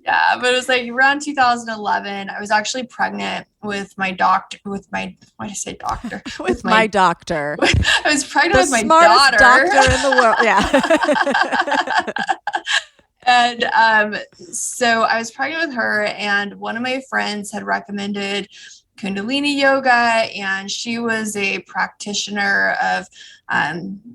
Yeah. But it was like around 2011. I was actually pregnant with my doctor, why did I say doctor? with my doctor. I was pregnant with my smartest daughter. doctor in the world. Yeah. And so I was pregnant with her, and one of my friends had recommended Kundalini yoga, and she was a practitioner of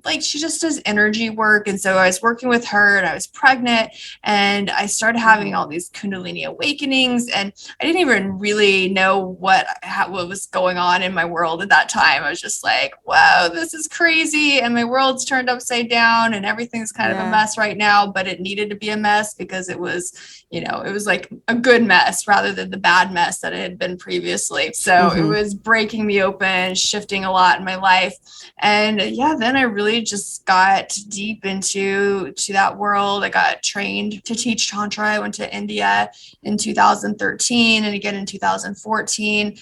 like she just does energy work. And so I was working with her, and I was pregnant, and I started having all these Kundalini awakenings, and I didn't even really know what was going on in my world at that time. I was just like, wow, this is crazy, and my world's turned upside down, and everything's kind of a mess right now, but it needed to be a mess because it was, it was like a good mess rather than the bad mess that it had been previously. So it was breaking me open, shifting a lot in my life. And then I really just got deep into that world. I got trained to teach Tantra. I went to India in 2013 and again in 2014,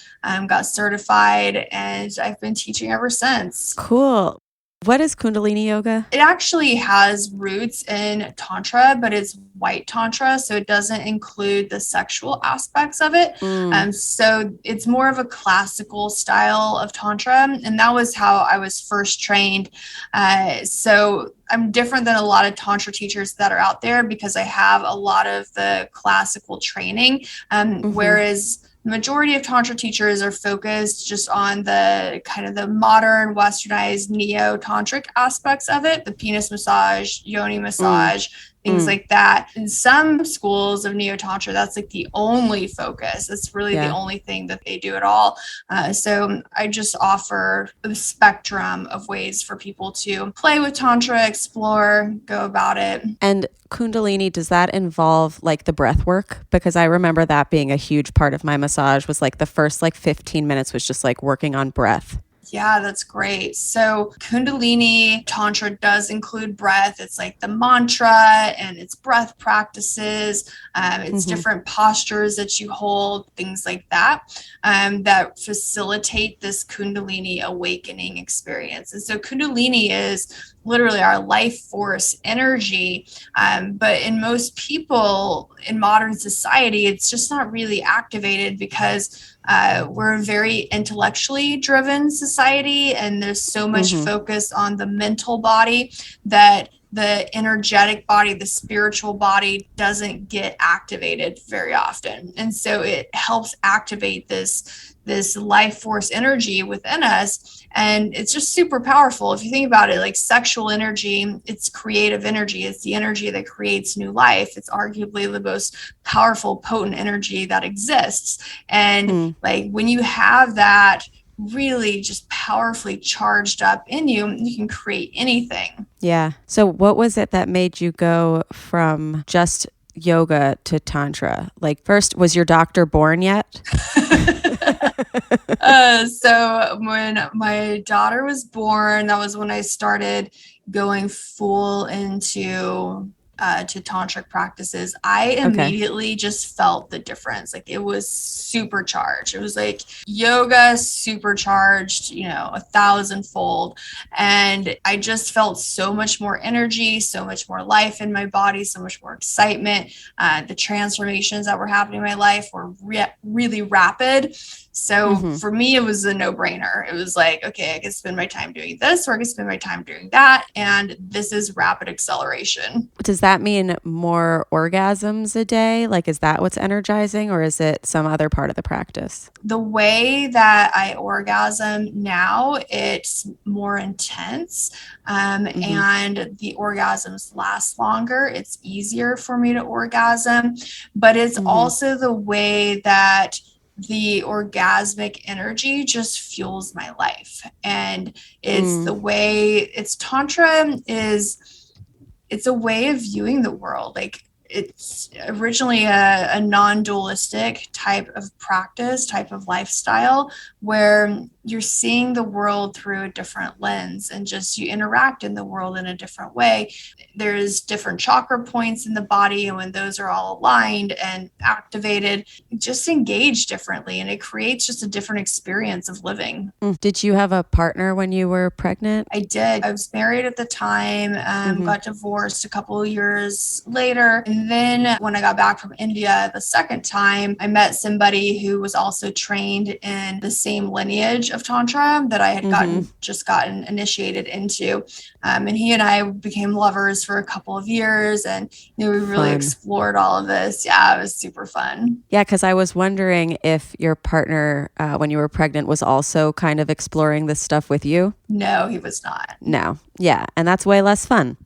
got certified, and I've been teaching ever since. Cool. What is Kundalini yoga? It actually has roots in Tantra, but it's white Tantra, so it doesn't include the sexual aspects of it. So it's more of a classical style of Tantra, and that was how I was first trained. So I'm different than a lot of Tantra teachers that are out there because I have a lot of the classical training, whereas the majority of Tantra teachers are focused just on the kind of the modern, westernized, neo-tantric aspects of it, the penis massage, yoni massage, things like that. In some schools of neo-tantra, that's like the only focus. That's really the only thing that they do at all. So I just offer the spectrum of ways for people to play with Tantra, explore, go about it. And Kundalini, does that involve like the breath work? Because I remember that being a huge part of my massage was like the first like 15 minutes was just like working on breath. Yeah, that's great. So Kundalini Tantra does include breath. It's like the mantra and it's breath practices. It's different postures that you hold, things like that, that facilitate this Kundalini awakening experience. And so Kundalini is literally our life force energy. But in most people in modern society, it's just not really activated because we're a very intellectually driven society, and there's so much focus on the mental body that the energetic body, the spiritual body doesn't get activated very often. And so it helps activate this life force energy within us. And it's just super powerful. If you think about it, like sexual energy, it's creative energy. It's the energy that creates new life. It's arguably the most powerful, potent energy that exists. And like when you have that really just powerfully charged up in you, you can create anything. Yeah. So what was it that made you go from just yoga to Tantra? Like first, was your doctor born yet? So when my daughter was born, that was when I started going full into to tantric practices. I immediately just felt the difference. Like it was supercharged. It was like yoga supercharged, 1,000-fold. And I just felt so much more energy, so much more life in my body, so much more excitement. The transformations that were happening in my life were really rapid. So for me, it was a no-brainer. It was like, okay, I can spend my time doing this, or I can spend my time doing that. And this is rapid acceleration. Does that mean more orgasms a day? Like, is that what's energizing, or is it some other part of the practice? The way that I orgasm now, it's more intense. And the orgasms last longer. It's easier for me to orgasm, but it's also the way that the orgasmic energy just fuels my life. And it's the way it's Tantra it's a way of viewing the world. Like, it's originally a non-dualistic type of practice, type of lifestyle, where you're seeing the world through a different lens and just you interact in the world in a different way. There's different chakra points in the body, and when those are all aligned and activated, just engage differently, and it creates just a different experience of living. Did you have a partner when you were pregnant? I did. I was married at the time, got divorced a couple of years later. And then when I got back from India the second time, I met somebody who was also trained in the same lineage of Tantra that I had gotten initiated into. And he and I became lovers for a couple of years, and we really explored all of this. Yeah, it was super fun. Yeah, because I was wondering if your partner, when you were pregnant, was also kind of exploring this stuff with you. No, he was not. No. Yeah. And that's way less fun.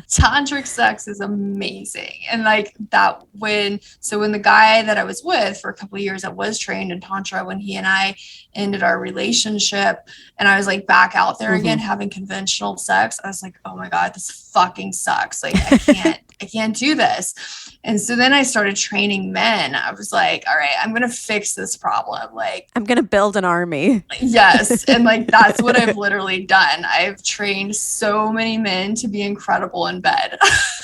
Tantric sex is amazing. And like that, when the guy that I was with for a couple of years that was trained in Tantra, when he and I ended our relationship and I was like back out there again having conventional sex, I was like, oh my God, this fucking sucks. Like, I can't do this. And so then I started training men. I was like, all right, I'm going to fix this problem. Like, I'm going to build an army. Yes. And like, that's what I've literally done. I've trained so many men to be incredible in bed.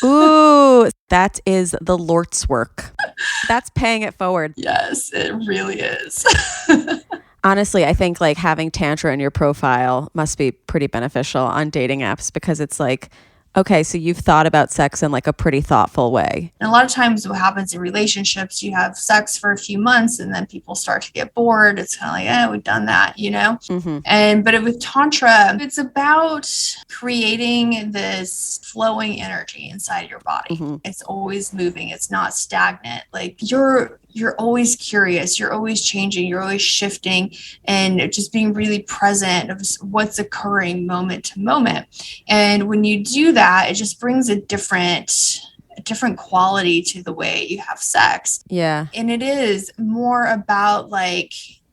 Ooh, that is the Lord's work. That's paying it forward. Yes, it really is. Honestly, I think like having Tantra in your profile must be pretty beneficial on dating apps, because it's like, okay, so you've thought about sex in like a pretty thoughtful way. And a lot of times what happens in relationships, you have sex for a few months and then people start to get bored. It's kind of like, yeah, we've done that, but with Tantra, it's about creating this flowing energy inside your body. It's always moving. It's not stagnant. Like you're always curious. You're always changing. You're always shifting, and just being really present of what's occurring moment to moment. And when you do that, it just brings a different quality to the way you have sex. Yeah. And it is more about like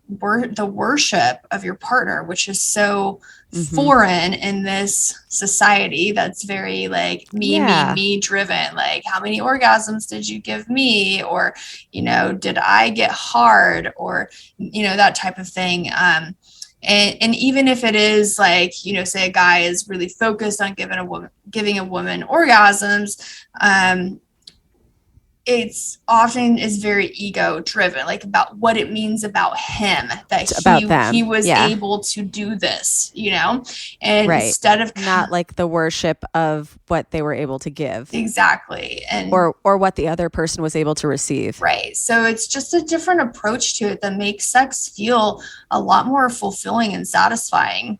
the worship of your partner, which is so foreign in this society that's very like me driven. Like, how many orgasms did you give me? Or, did I get hard? Or, that type of thing. And even if it is like, say a guy is really focused on giving a woman orgasms, it's often is very ego driven, like about what it means about him that he was able to do this, and instead of not like the worship of what they were able to give. Exactly. And or what the other person was able to receive. Right. So it's just a different approach to it that makes sex feel a lot more fulfilling and satisfying.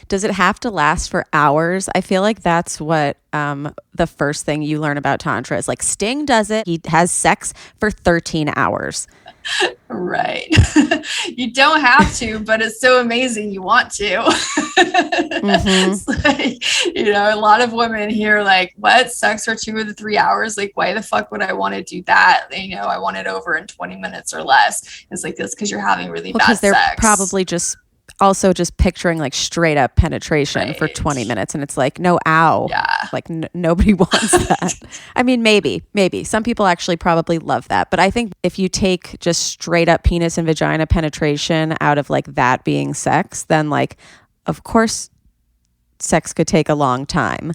Does it have to last for hours? I feel like that's what the first thing you learn about Tantra is. Like, Sting does it. He has sex for 13 hours. Right. You don't have to, but it's so amazing you want to. It's like, a lot of women hear like, what, sex for 2 or 3 hours? Like, why the fuck would I want to do that? I want it over in 20 minutes or less. It's like, this because you're having really bad sex. Because they're probably just picturing like straight up penetration for 20 minutes. And it's like, no, ow. Yeah. Like nobody wants that. I mean, maybe some people actually probably love that. But I think if you take just straight up penis and vagina penetration out of like that being sex, then like, of course, sex could take a long time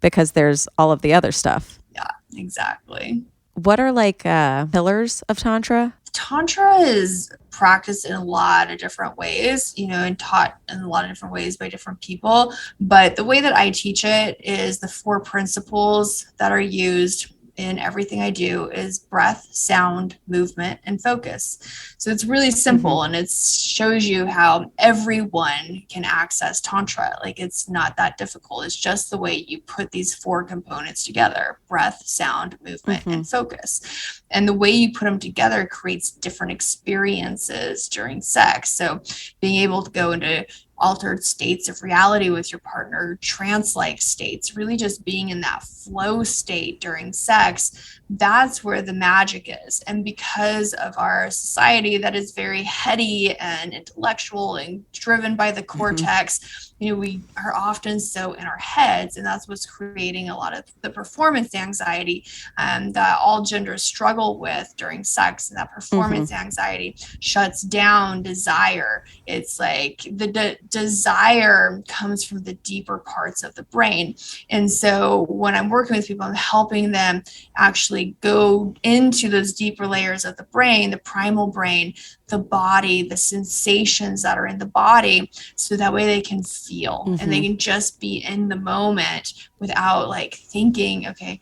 because there's all of the other stuff. Yeah, exactly. What are like pillars of Tantra? Tantra is practiced in a lot of different ways, and taught in a lot of different ways by different people. But the way that I teach it is the 4 principles that are used in everything I do is breath, sound, movement, and focus. So it's really simple, and it shows you how everyone can access Tantra. Like, it's not that difficult. It's just the way you put these 4 components together: breath, sound, movement, and focus. And the way you put them together creates different experiences during sex. So being able to go into altered states of reality with your partner, trance-like states, really just being in that flow state during sex, that's where the magic is. And because of our society that is very heady and intellectual and driven by the cortex, we are often so in our heads, and that's what's creating a lot of the performance anxiety that all genders struggle with during sex. And that performance anxiety shuts down desire. It's like the desire comes from the deeper parts of the brain. And so when I'm working with people, I'm helping them actually go into those deeper layers of the brain, the primal brain, the body, the sensations that are in the body, so that way they can feel and they can just be in the moment without like thinking, okay,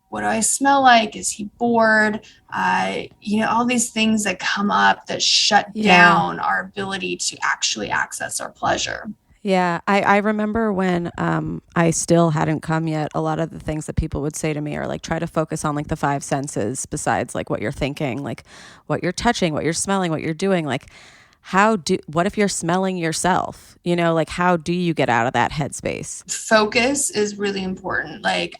what do I smell like? Is he bored? All these things that come up that shut down our ability to actually access our pleasure. Yeah, I remember when I still hadn't come yet, a lot of the things that people would say to me are like, try to focus on like the five senses besides like what you're thinking, like what you're touching, what you're smelling, what you're doing. Like what if you're smelling yourself? Like how do you get out of that headspace? Focus is really important. Like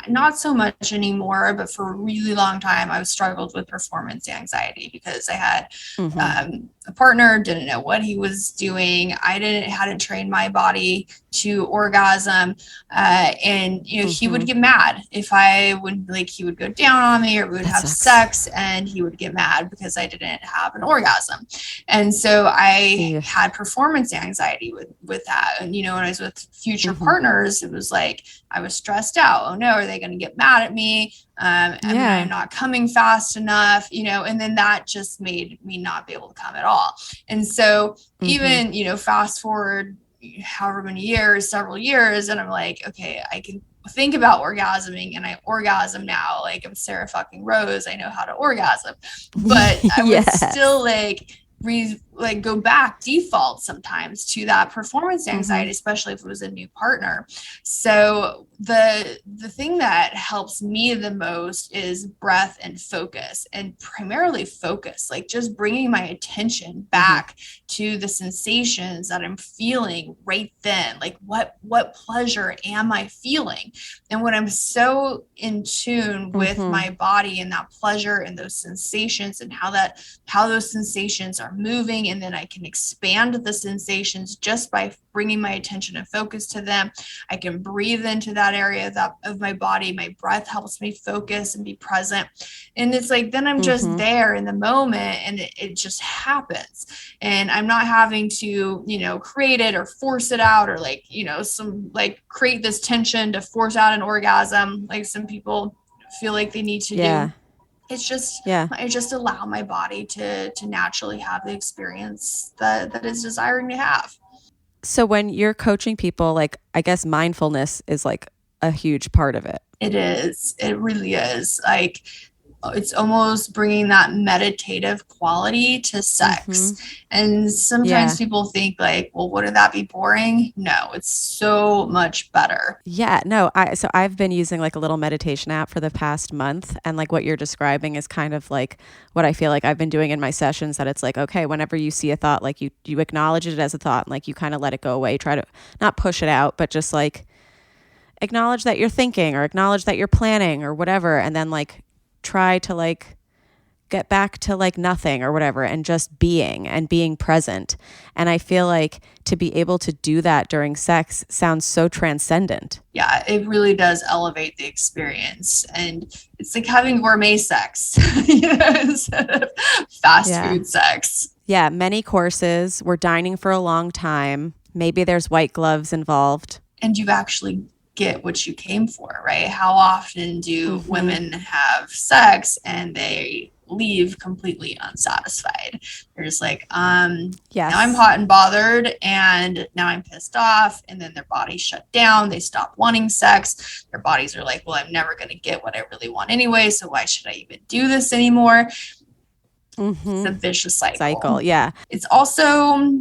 not so much anymore, but for a really long time, I struggled with performance anxiety because I had a partner, didn't know what he was doing. I hadn't trained my body to orgasm. And he would get mad if I would he would go down on me, or we would have sex and he would get mad because I didn't have an orgasm. And so I had performance anxiety with that. And, when I was with future partners, it was like, I was stressed out. Oh no, are they going to get mad at me? I'm not coming fast enough, and then that just made me not be able to come at all. And so even, fast forward however many years, several years, and I'm like, okay, I can think about orgasming and I orgasm now. Like I'm Sarrah fucking Rose. I know how to orgasm, but I would still go back default sometimes to that performance anxiety, especially if it was a new partner. So the thing that helps me the most is breath and focus, and primarily focus, like just bringing my attention back to the sensations that I'm feeling right then. Like what pleasure am I feeling? And when I'm so in tune with my body and that pleasure and those sensations and how those sensations are moving, and then I can expand the sensations just by bringing my attention and focus to them. I can breathe into that area of my body. My breath helps me focus and be present. And it's like, then I'm just there in the moment, and it just happens. And I'm not having to, create it or force it out, or create this tension to force out an orgasm. Like some people feel like they need to do. It's just, I just allow my body to naturally have the experience that is desiring to have. So when you're coaching people, like, I guess mindfulness is like a huge part of it. It is. It really is. Like, it's almost bringing that meditative quality to sex. And sometimes people think like, well, wouldn't that be boring? No, it's so much better. Yeah, no. So I've been using like a little meditation app for the past month. And like what you're describing is kind of like what I feel like I've been doing in my sessions, that it's like, okay, whenever you see a thought, like you acknowledge it as a thought, and like you kind of let it go away, try to not push it out, but just like acknowledge that you're thinking, or acknowledge that you're planning, or whatever. And then like try to like get back to like nothing or whatever, and just being present. And I feel like to be able to do that during sex sounds so transcendent. Yeah, it really does elevate the experience. And it's like having gourmet sex, instead of fast food sex. Yeah, many courses. We're dining for a long time. Maybe there's white gloves involved. And you actually get what you came for, right? How often do women have sex and they leave completely unsatisfied? They're just like, now I'm hot and bothered, and now I'm pissed off, and then their bodies shut down. They stop wanting sex. Their bodies are like, well, I'm never going to get what I really want anyway, so why should I even do this anymore? It's a vicious cycle. Yeah. It's also,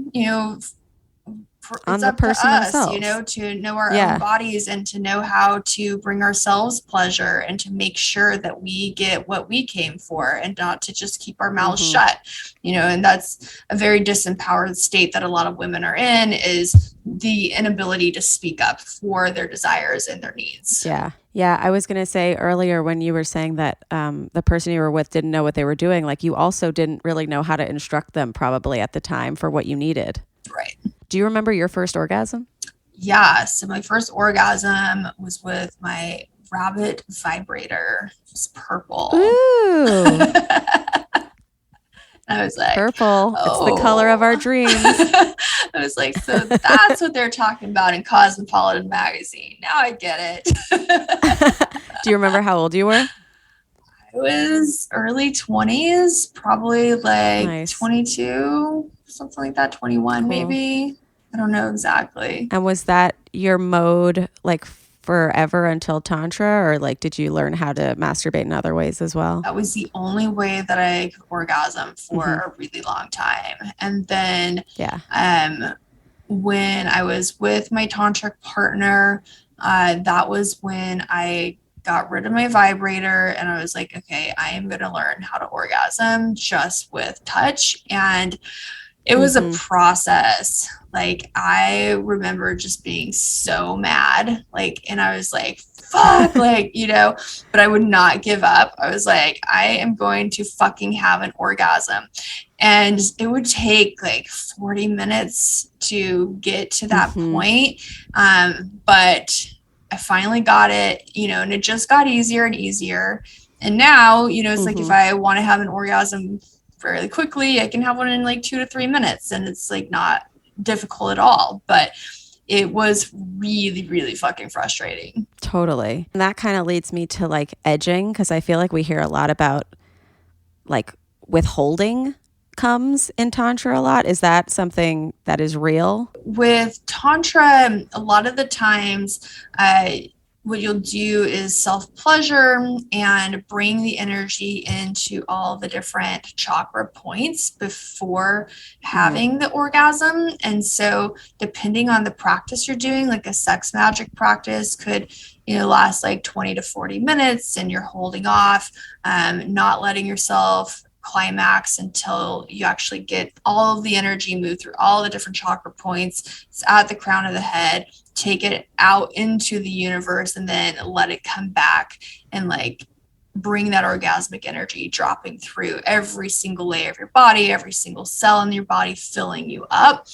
on it's the up to person us, themselves. to know our Yeah. own bodies and to know how to bring ourselves pleasure and to make sure that we get what we came for and not to just keep our mouths shut, and that's a very disempowered state that a lot of women are in, is the inability to speak up for their desires and their needs. Yeah. Yeah. I was going to say earlier when you were saying that the person you were with didn't know what they were doing, like you also didn't really know how to instruct them probably at the time for what you needed. Right. Do you remember your first orgasm? Yeah. So my first orgasm was with my rabbit vibrator. It was purple. Ooh. I was like, purple. It's the color of our dreams. I was like, so that's what they're talking about in Cosmopolitan magazine. Now I get it. Do you remember how old you were? I was early 20s, probably like Nice. 22, something like that, 21 Cool. maybe. I don't know exactly. And was that your mode like forever until Tantra, or like did you learn how to masturbate in other ways as well? That was the only way that I could orgasm for a really long time. And then when I was with my tantric partner, that was when I got rid of my vibrator and I was like, okay, I am going to learn how to orgasm just with touch. And it was a process. Like, I remember just being so mad, like, and I was like, fuck, like, but I would not give up. I was like, I am going to fucking have an orgasm. And it would take like 40 minutes to get to that point. But I finally got it, and it just got easier and easier. And now, it's like if I want to have an orgasm fairly quickly, I can have one in like 2 to 3 minutes, and it's like not difficult at all. But it was really, really fucking frustrating. Totally. And that kind of leads me to like edging, because I feel like we hear a lot about like withholding comes in Tantra a lot. Is that something that is real? With Tantra, a lot of the times, what you'll do is self-pleasure and bring the energy into all the different chakra points before having the orgasm. And so depending on the practice you're doing, like a sex magic practice could, last like 20 to 40 minutes, and you're holding off, not letting yourself climax until you actually get all of the energy move through all the different chakra points. It's at the crown of the head. Take it out into the universe and then let it come back and like bring that orgasmic energy dropping through every single layer of your body, every single cell in your body, filling you up.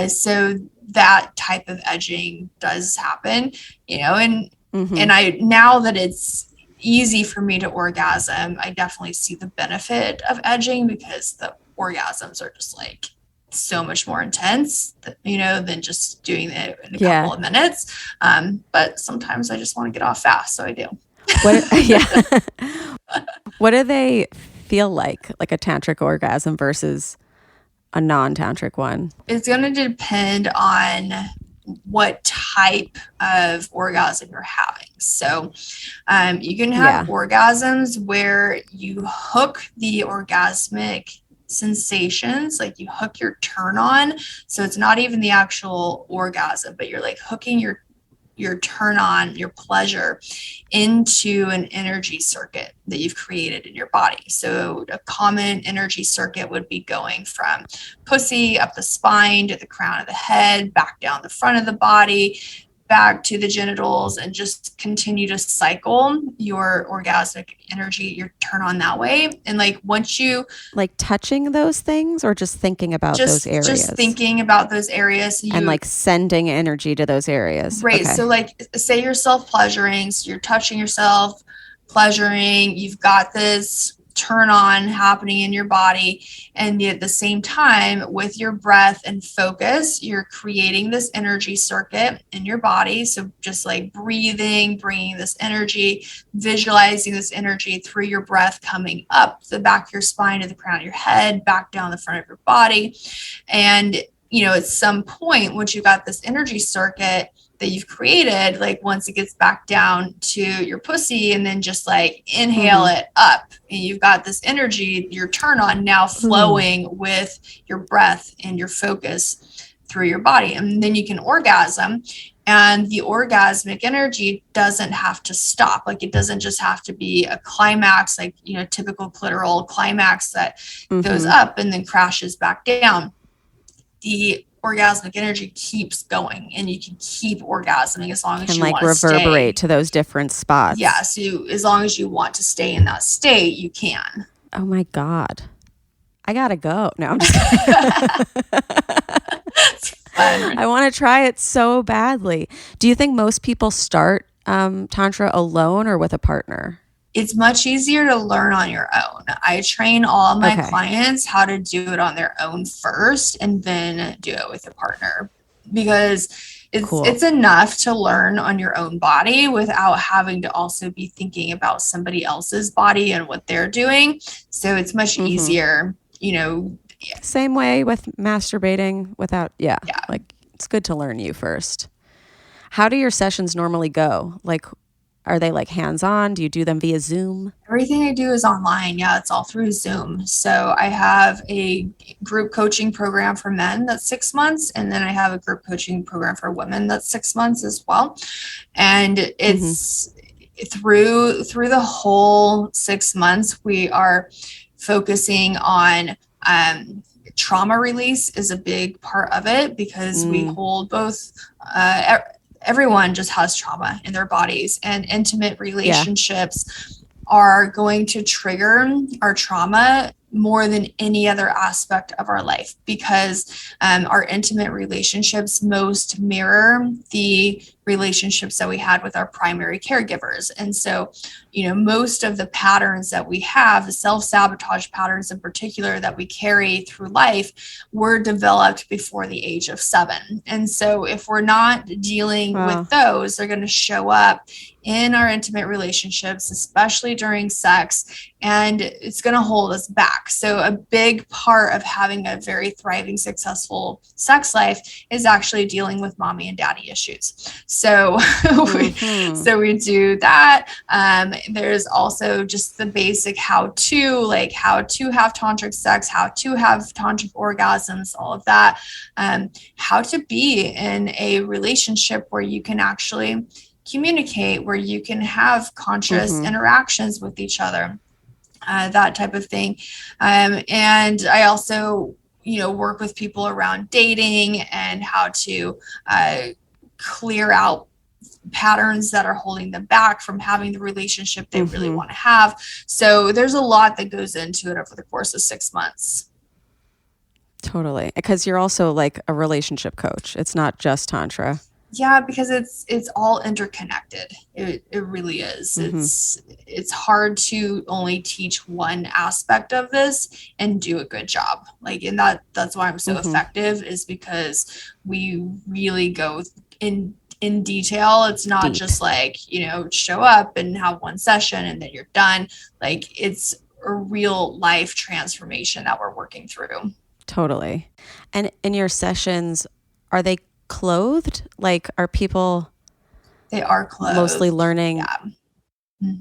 So that type of edging does happen, and I, now that it's easy for me to orgasm, I definitely see the benefit of edging, because the orgasms are just like so much more intense, than just doing it in a couple of minutes. But sometimes I just want to get off fast, so I do. What do they feel like a tantric orgasm versus a non-tantric one? It's going to depend on what type of orgasm you're having. So you can have orgasms where you hook the orgasmic sensations, like you hook your turn on. So it's not even the actual orgasm, but you're like hooking your turn on, your pleasure, into an energy circuit that you've created in your body. So a common energy circuit would be going from pussy up the spine to the crown of the head, back down the front of the body, back to the genitals, and just continue to cycle your orgasmic energy, your turn on that way. And like once you like touching those things, or just thinking about those areas, just thinking about those areas, and like sending energy to those areas. Right. Okay. So like say you're self-pleasuring, so you're touching yourself, pleasuring, you've got this turn on happening in your body, and at the same time with your breath and focus, you're creating this energy circuit in your body. So just like breathing, bringing this energy, visualizing this energy through your breath coming up the back of your spine to the crown of your head, back down the front of your body. And at some point, once you got this energy circuit that you've created, like once it gets back down to your pussy, and then just like inhale it up, and you've got this energy, your turn on now flowing with your breath and your focus through your body. And then you can orgasm, and the orgasmic energy doesn't have to stop. Like, it doesn't just have to be a climax, like, you know, typical clitoral climax that goes up and then crashes back down. The orgasmic energy keeps going, and you can keep orgasming as long as you want to reverberate to those different spots. Yeah, so as long as you want to stay in that state, you can. Oh my God. I gotta go. No, I'm just kidding. I want to try it so badly. Do you think most people start Tantra alone or with a partner? It's much easier to learn on your own. I train all of my clients how to do it on their own first, and then do it with a partner, because it's enough to learn on your own body without having to also be thinking about somebody else's body and what they're doing. So it's much easier, you know. Same way with masturbating without, like, it's good to learn you first. How do your sessions normally go? Like, are they like hands-on? Do you do them via Zoom? Everything I do is online. Yeah, it's all through Zoom. So I have a group coaching program for men that's 6 months. And then I have a group coaching program for women that's 6 months as well. And it's through the whole 6 months, we are focusing on trauma release is a big part of it, because we hold both, everyone just has trauma in their bodies, and intimate relationships are going to trigger our trauma more than any other aspect of our life, because our intimate relationships most mirror the relationships that we had with our primary caregivers. And so, you know, most of the patterns that we have, the self-sabotage patterns in particular that we carry through life, were developed before the age of 7. And so if we're not dealing with those, they're going to show up in our intimate relationships, especially during sex, and it's going to hold us back. So a big part of having a very thriving, successful sex life is actually dealing with mommy and daddy issues. So we do that. There's also just the basic how to have tantric sex, how to have tantric orgasms, all of that. How to be in a relationship where you can actually communicate, where you can have conscious interactions with each other, that type of thing. And I also, you know, work with people around dating and how to clear out patterns that are holding them back from having the relationship they really want to have. So there's a lot that goes into it over the course of 6 months. Totally. Because you're also like a relationship coach. It's not just Tantra. Yeah, because it's all interconnected. It really is. It's hard to only teach one aspect of this and do a good job. Like, and that's why I'm so effective, is because we really go in detail. It's not just like, you know, show up and have one session and then you're done. Like, it's a real life transformation that we're working through. Totally. And in your sessions, are they clothed? Like, are people? They are clothed. Mostly learning. Yeah.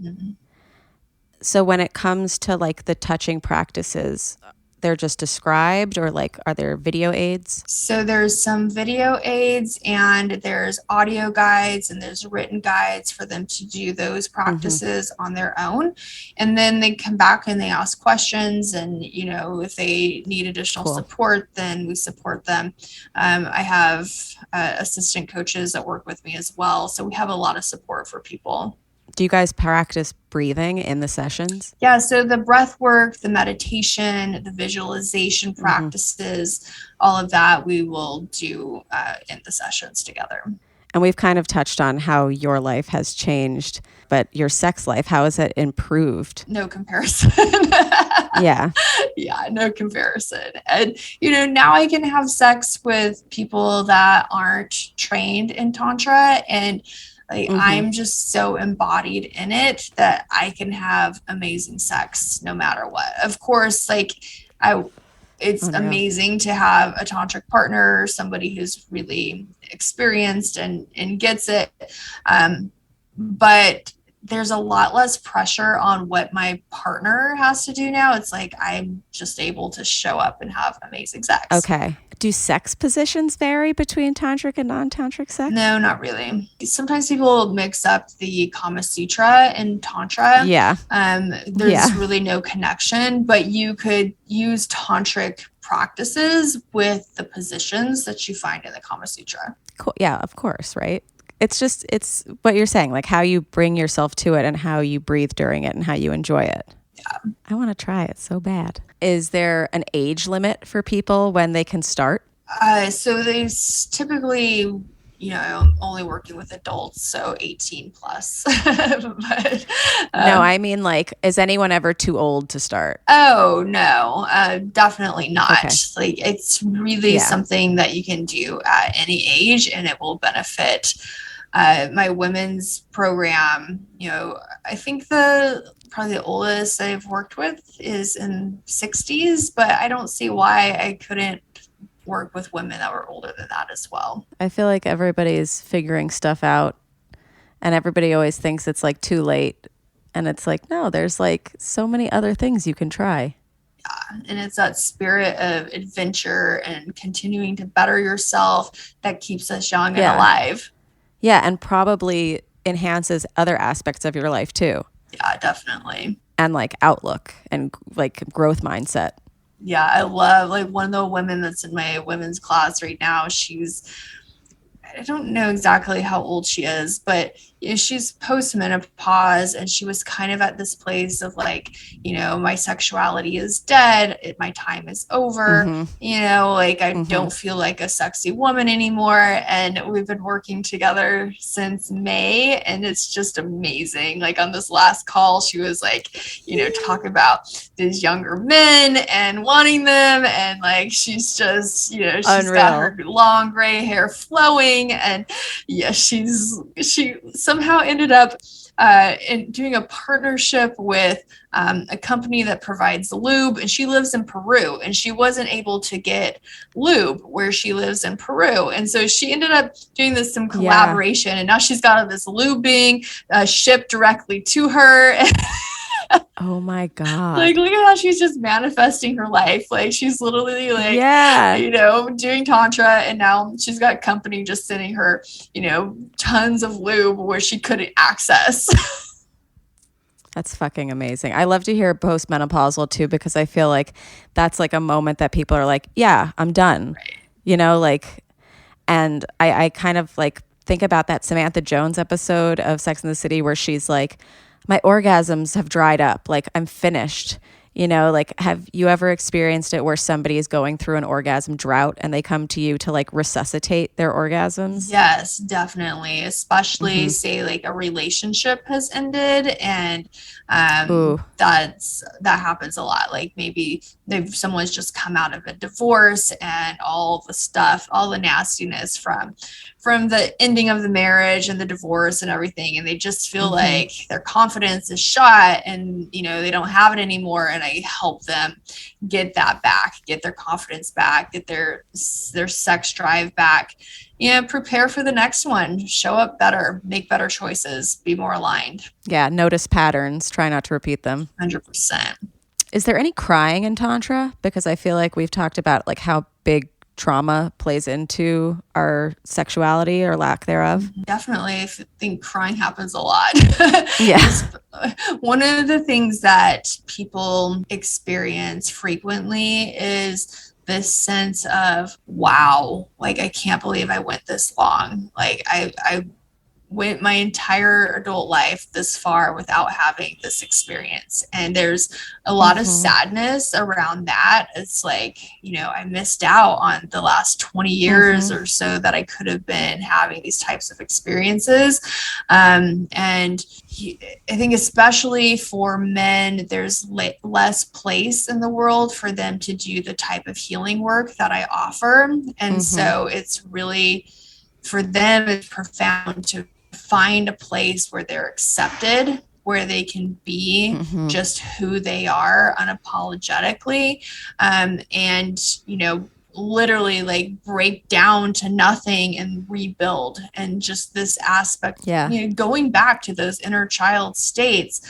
So when it comes to like the touching practices, they're just described, or like, are there video aids? So there's some video aids, and there's audio guides, and there's written guides for them to do those practices on their own. And then they come back and they ask questions, and, you know, if they need additional support, then we support them. I have assistant coaches that work with me as well. So we have a lot of support for people. Do you guys practice breathing in the sessions? Yeah, so the breath work, the meditation, the visualization practices, all of that we will do in the sessions together. And we've kind of touched on how your life has changed, but your sex life, how has it improved? No comparison. Yeah, no comparison. And, you know, now I can have sex with people that aren't trained in Tantra, and like, I'm just so embodied in it that I can have amazing sex no matter what. Of course, like, it's amazing to have a tantric partner, somebody who's really experienced and gets it. But there's a lot less pressure on what my partner has to do now. It's like, I'm just able to show up and have amazing sex. Okay. Do sex positions vary between tantric and non-tantric sex? No, not really. Sometimes people mix up the Kama Sutra and Tantra. Yeah. There's really no connection, but you could use tantric practices with the positions that you find in the Kama Sutra. Cool. Yeah, of course, right? It's what you're saying, like how you bring yourself to it and how you breathe during it and how you enjoy it. Yeah. I want to try it so bad. Is there an age limit for people when they can start? So they typically, only working with adults, so 18 plus. But, no, I mean, like, is anyone ever too old to start? Oh, no, definitely not. Okay. Like, it's really something that you can do at any age, and it will benefit my women's program. I think probably the oldest I've worked with is in 60s, but I don't see why I couldn't work with women that were older than that as well. I feel like everybody's figuring stuff out, and everybody always thinks it's like too late. And it's like, no, there's like so many other things you can try. Yeah. And it's that spirit of adventure and continuing to better yourself that keeps us young and alive. Yeah. And probably enhances other aspects of your life too. Yeah, definitely. And like outlook and like growth mindset. Yeah, I love like one of the women that's in my women's class right now. I don't know exactly how old she is, but she's post-menopause, and she was kind of at this place of like, my sexuality is dead. My time is over. I don't feel like a sexy woman anymore. And we've been working together since May, and it's just amazing. Like on this last call, she was like, talking about these younger men and wanting them. And like, she's just, she's Unreal. got her long gray hair flowing. And she somehow ended up in doing a partnership with a company that provides lube, and she lives in Peru, and she wasn't able to get lube where she lives in Peru. And so she ended up doing some collaboration, and now she's got this lube being shipped directly to her. Oh my God. Like, look at how she's just manifesting her life. Like, she's literally like, doing Tantra, and now she's got company just sending her, tons of lube where she couldn't access. That's fucking amazing. I love to hear postmenopausal too, because I feel like that's like a moment that people are like, yeah, I'm done. Right. And I kind of like think about that Samantha Jones episode of Sex and the City where she's like, my orgasms have dried up. Like, I'm finished. Have you ever experienced it where somebody is going through an orgasm drought and they come to you to like resuscitate their orgasms? Yes, definitely. Especially say like a relationship has ended, and that happens a lot. Like maybe someone's just come out of a divorce, and all the stuff, all the nastiness from the ending of the marriage and the divorce and everything, and they just feel like their confidence is shot, and they don't have it anymore. And I help them get that back, get their confidence back, get their sex drive back, and prepare for the next one. Show up better, make better choices, be more aligned. Yeah, notice patterns, try not to repeat them. 100%. Is there any crying in Tantra? Because I feel like we've talked about like how big trauma plays into our sexuality or lack thereof. Definitely. I think crying happens a lot. Yeah. One of the things that people experience frequently is this sense of, wow, like, I can't believe I went this long. Like I went my entire adult life this far without having this experience. And there's a lot of sadness around that. It's like, I missed out on the last 20 years or so that I could have been having these types of experiences. And I think especially for men, there's less place in the world for them to do the type of healing work that I offer. And so it's really, for them, it's profound to find a place where they're accepted, where they can be just who they are unapologetically, and literally like break down to nothing and rebuild. And just this aspect, going back to those inner child states,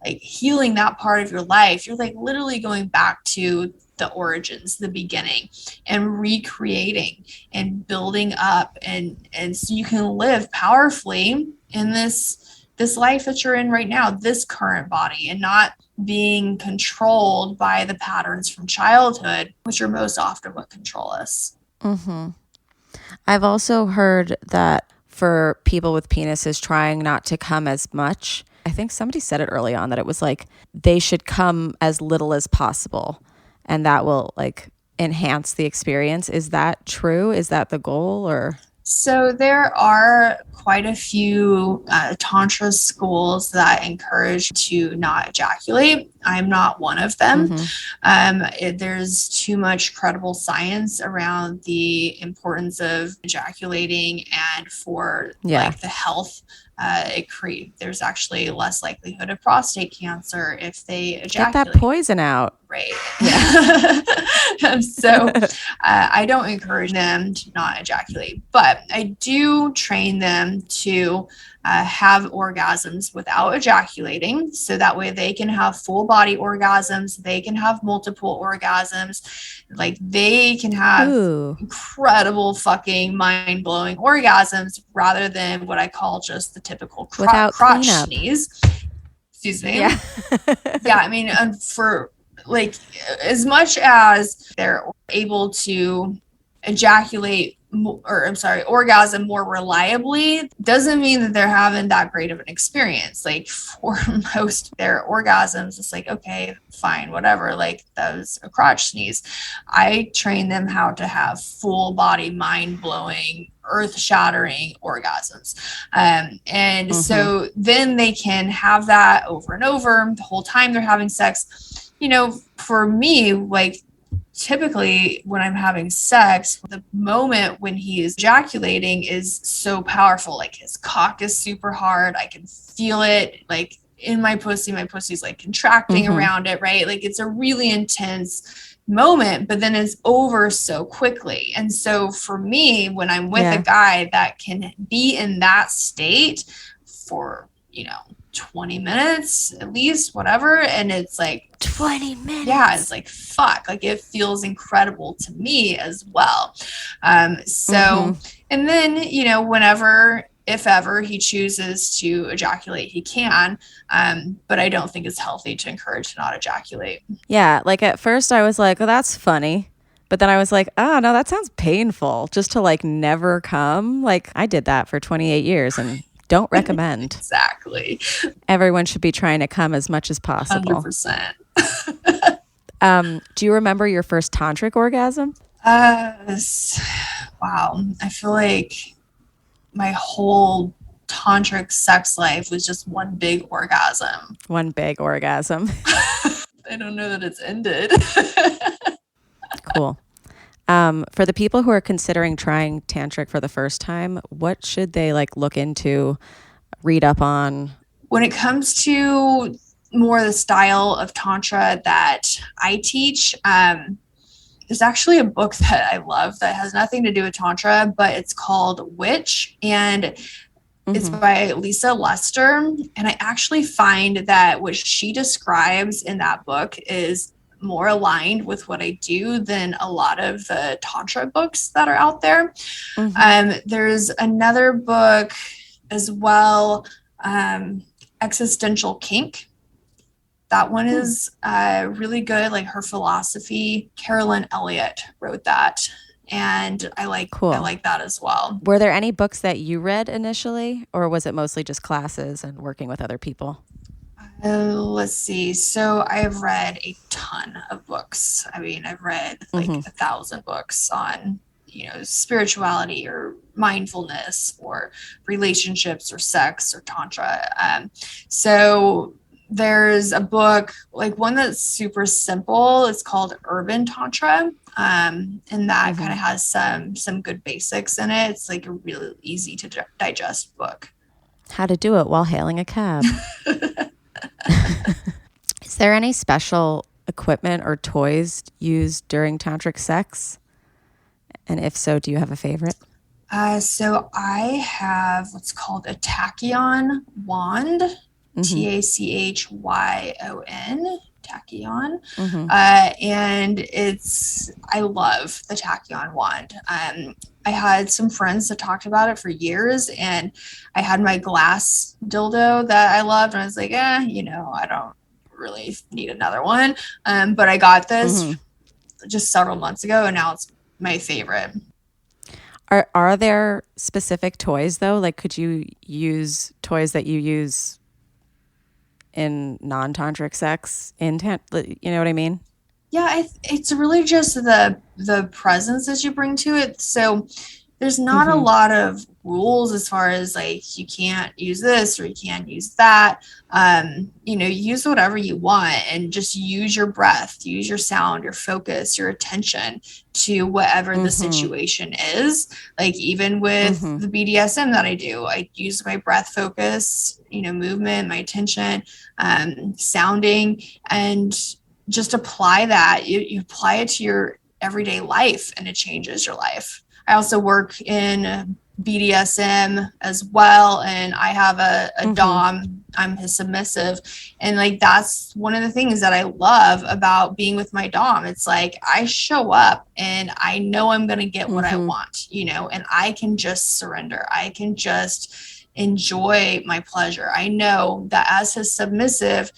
like healing that part of your life, you're like literally going back to the origins, the beginning, and recreating and building up, and so you can live powerfully in this life that you're in right now, this current body, and not being controlled by the patterns from childhood, which are most often what control us. Mm-hmm. I've also heard that for people with penises trying not to come as much, I think somebody said it early on that it was like they should come as little as possible, and that will like enhance the experience. Is that true? Is that the goal? Or so there are quite a few Tantra schools that encourage to not ejaculate. I'm not one of them. There's too much credible science around the importance of ejaculating, and for like the health. There's actually less likelihood of prostate cancer if they ejaculate. Get that poison out. Right. Yeah. So I don't encourage them to not ejaculate, but I do train them to have orgasms without ejaculating. So that way they can have full body orgasms. They can have multiple orgasms. Like they can have incredible fucking mind blowing orgasms rather than what I call just the typical crotch sneeze. Excuse me. Yeah. Yeah. I mean, for like as much as they're able to orgasm more reliably, doesn't mean that they're having that great of an experience. Like for most their orgasms, it's like, okay, fine, whatever. Like that was a crotch sneeze. I train them how to have full body, mind blowing, earth shattering orgasms. So then they can have that over and over the whole time they're having sex. You know, for me, like typically when I'm having sex, the moment when he is ejaculating is so powerful. Like his cock is super hard. I can feel it like in my pussy's like contracting around it, right? Like it's a really intense moment, but then it's over so quickly. And so for me, when I'm with a guy that can be in that state for, 20 minutes at least, whatever, and it's like 20 minutes. Yeah, it's like fuck, like it feels incredible to me as well. And then whenever, if ever he chooses to ejaculate, he can, but I don't think it's healthy to encourage to not ejaculate. Yeah, like at first I was like, oh, that's funny. But then I was like, oh, no, that sounds painful, just to like never come. Like I did that for 28 years and don't recommend. Exactly. Everyone should be trying to come as much as possible. 100%. Do you remember your first tantric orgasm? Wow. I feel like my whole tantric sex life was just one big orgasm. One big orgasm. I don't know that it's ended. Cool. For the people who are considering trying tantric for the first time, what should they like look into, read up on? When it comes to more the style of tantra that I teach, there's actually a book that I love that has nothing to do with tantra, but it's called Witch, and it's by Lisa Lester. And I actually find that what she describes in that book is more aligned with what I do than a lot of the tantra books that are out there. There's another book as well, Existential Kink. That one is really good. Like her philosophy, Carolyn Elliott wrote that, and I like that as well. Were there any books that you read initially, or was it mostly just classes and working with other people? Let's see. So I've read a ton of books. I mean, I've read like 1,000 books on, spirituality or mindfulness or relationships or sex or tantra. So there's a book, like one that's super simple. It's called Urban Tantra. And that kind of has some good basics in it. It's like a really easy to digest book. How to do it while hailing a cab. Is there any special equipment or toys used during tantric sex? And if so, do you have a favorite? So I have what's called a tachyon wand, Tachyon. tachyon. Mm-hmm. And I love the tachyon wand. I had some friends that talked about it for years, and I had my glass dildo that I loved, and I was like, I don't really need another one. But I got this just several months ago, and now it's my favorite. Are there specific toys though? Like, could you use toys that you use in non-tantric sex you know what I mean? Yeah, it's really just the presence that you bring to it. So there's not a lot of rules as far as like you can't use this or you can't use that. Use whatever you want and just use your breath, use your sound, your focus, your attention to whatever the situation is. Like even with the BDSM that I do, I use my breath focus, movement, my attention, sounding, and just apply that. You apply it to your everyday life and it changes your life. I also work in BDSM as well, and I have a dom. I'm his submissive, and like that's one of the things that I love about being with my dom. It's like I show up and I know I'm gonna get what I want, and I can just surrender. I can just enjoy my pleasure. I know that as his submissive,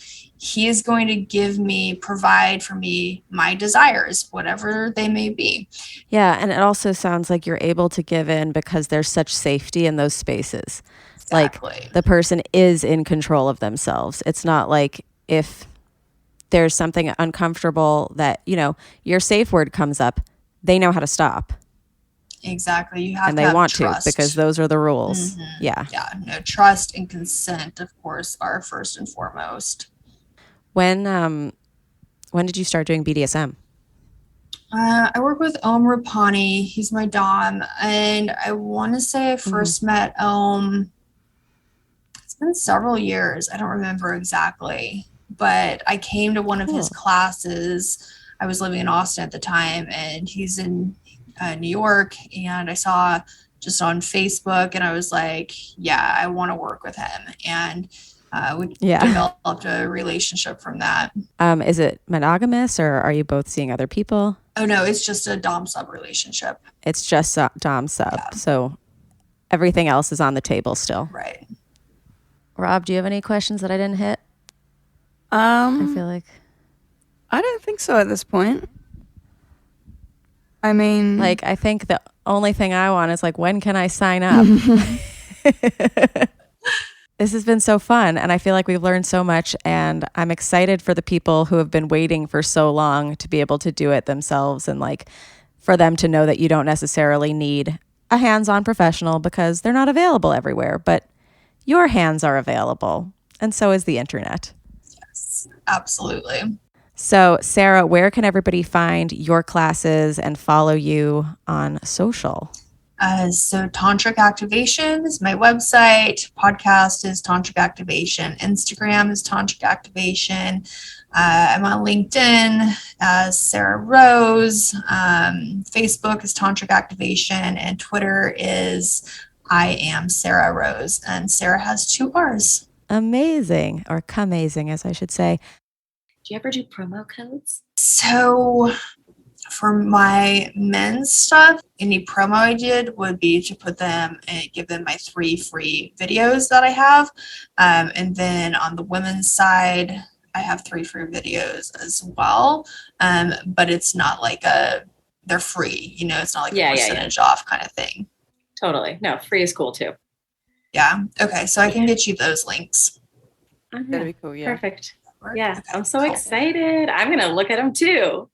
he is going to provide for me my desires, whatever they may be. Yeah. And it also sounds like you're able to give in because there's such safety in those spaces. Exactly. Like the person is in control of themselves. It's not like if there's something uncomfortable that, your safe word comes up, they know how to stop. Exactly. You have and to they have want trust. to because those are the rules. Yeah. Yeah. No, trust and consent, of course, are first and foremost. When did you start doing BDSM? I work with Om Rapani. He's my dom, and I want to say I first met Om. It's been several years. I don't remember exactly, but I came to one of his classes. I was living in Austin at the time, and he's in New York, and I saw just on Facebook, and I was like, yeah, I want to work with him. And we developed a relationship from that. Is it monogamous, or are you both seeing other people? Oh, no, it's just a dom-sub relationship. It's just dom-sub. Yeah. So everything else is on the table still. Right. Rob, do you have any questions that I didn't hit? I feel like... I don't think so at this point. I mean... Like, I think the only thing I want is, like, when can I sign up? This has been so fun, and I feel like we've learned so much, and I'm excited for the people who have been waiting for so long to be able to do it themselves, and like for them to know that you don't necessarily need a hands-on professional because they're not available everywhere, but your hands are available, and so is the internet. Yes, absolutely. So, Sarrah, where can everybody find your classes and follow you on social? So Tantric Activation is my website. Podcast is Tantric Activation. Instagram is Tantric Activation. I'm on LinkedIn as Sarrah Rose. Facebook is Tantric Activation. And Twitter is I am Sarrah Rose. And Sarah has 2 R's. Amazing. Or amazing, as I should say. Do you ever do promo codes? So... For my men's stuff, any promo I did would be to put them and give them my 3 free videos that I have. And then on the women's side, I have 3 free videos as well. But it's not like they're free, it's not like a percentage off kind of thing. Totally. No, free is cool too. Yeah. Okay. So I can get you those links. That'd be cool. Yeah. Perfect. Yeah. Okay, I'm so excited. I'm going to look at them too.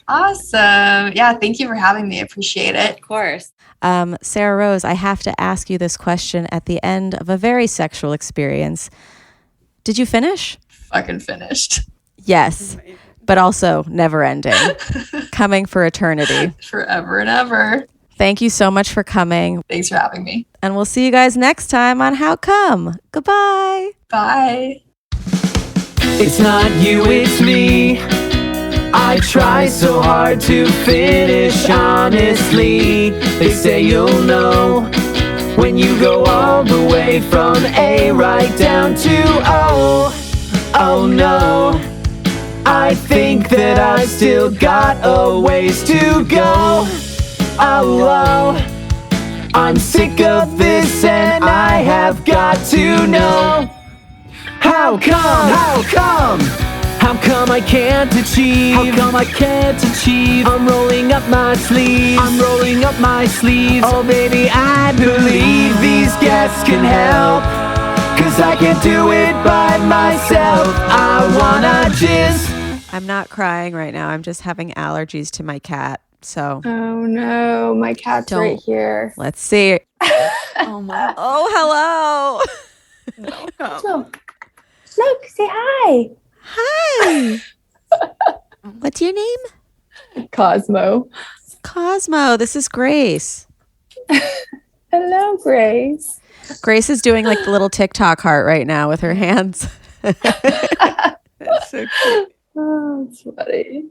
Awesome. Yeah. Thank you for having me. I appreciate it. Of course. Sarrah Rose, I have to ask you this question at the end of a very sexual experience. Did you finish? Fucking finished. Yes. But also never ending. Coming for eternity. Forever and ever. Thank you so much for coming. Thanks for having me. And we'll see you guys next time on How Come. Goodbye. Bye. It's not you, it's me. I try so hard to finish honestly. They say you'll know when you go all the way from A right down to O. Oh no, I think that I still got a ways to go. Oh, I'm sick of this and I have got to know. How come I can't achieve? How come I can't achieve? I'm rolling up my sleeves. Oh baby, I believe these guests can help, 'cause I can't do it by myself. I wanna jizz. I'm not crying right now. I'm just having allergies to my cat. So Oh no, my cat's right here. let's see. Oh, hello. Look, say hi. Hi. What's your name? Cosmo. Cosmo. This is Grace. Hello, Grace. Grace is doing like the little TikTok heart right now with her hands. That's so cute. Oh, that's funny.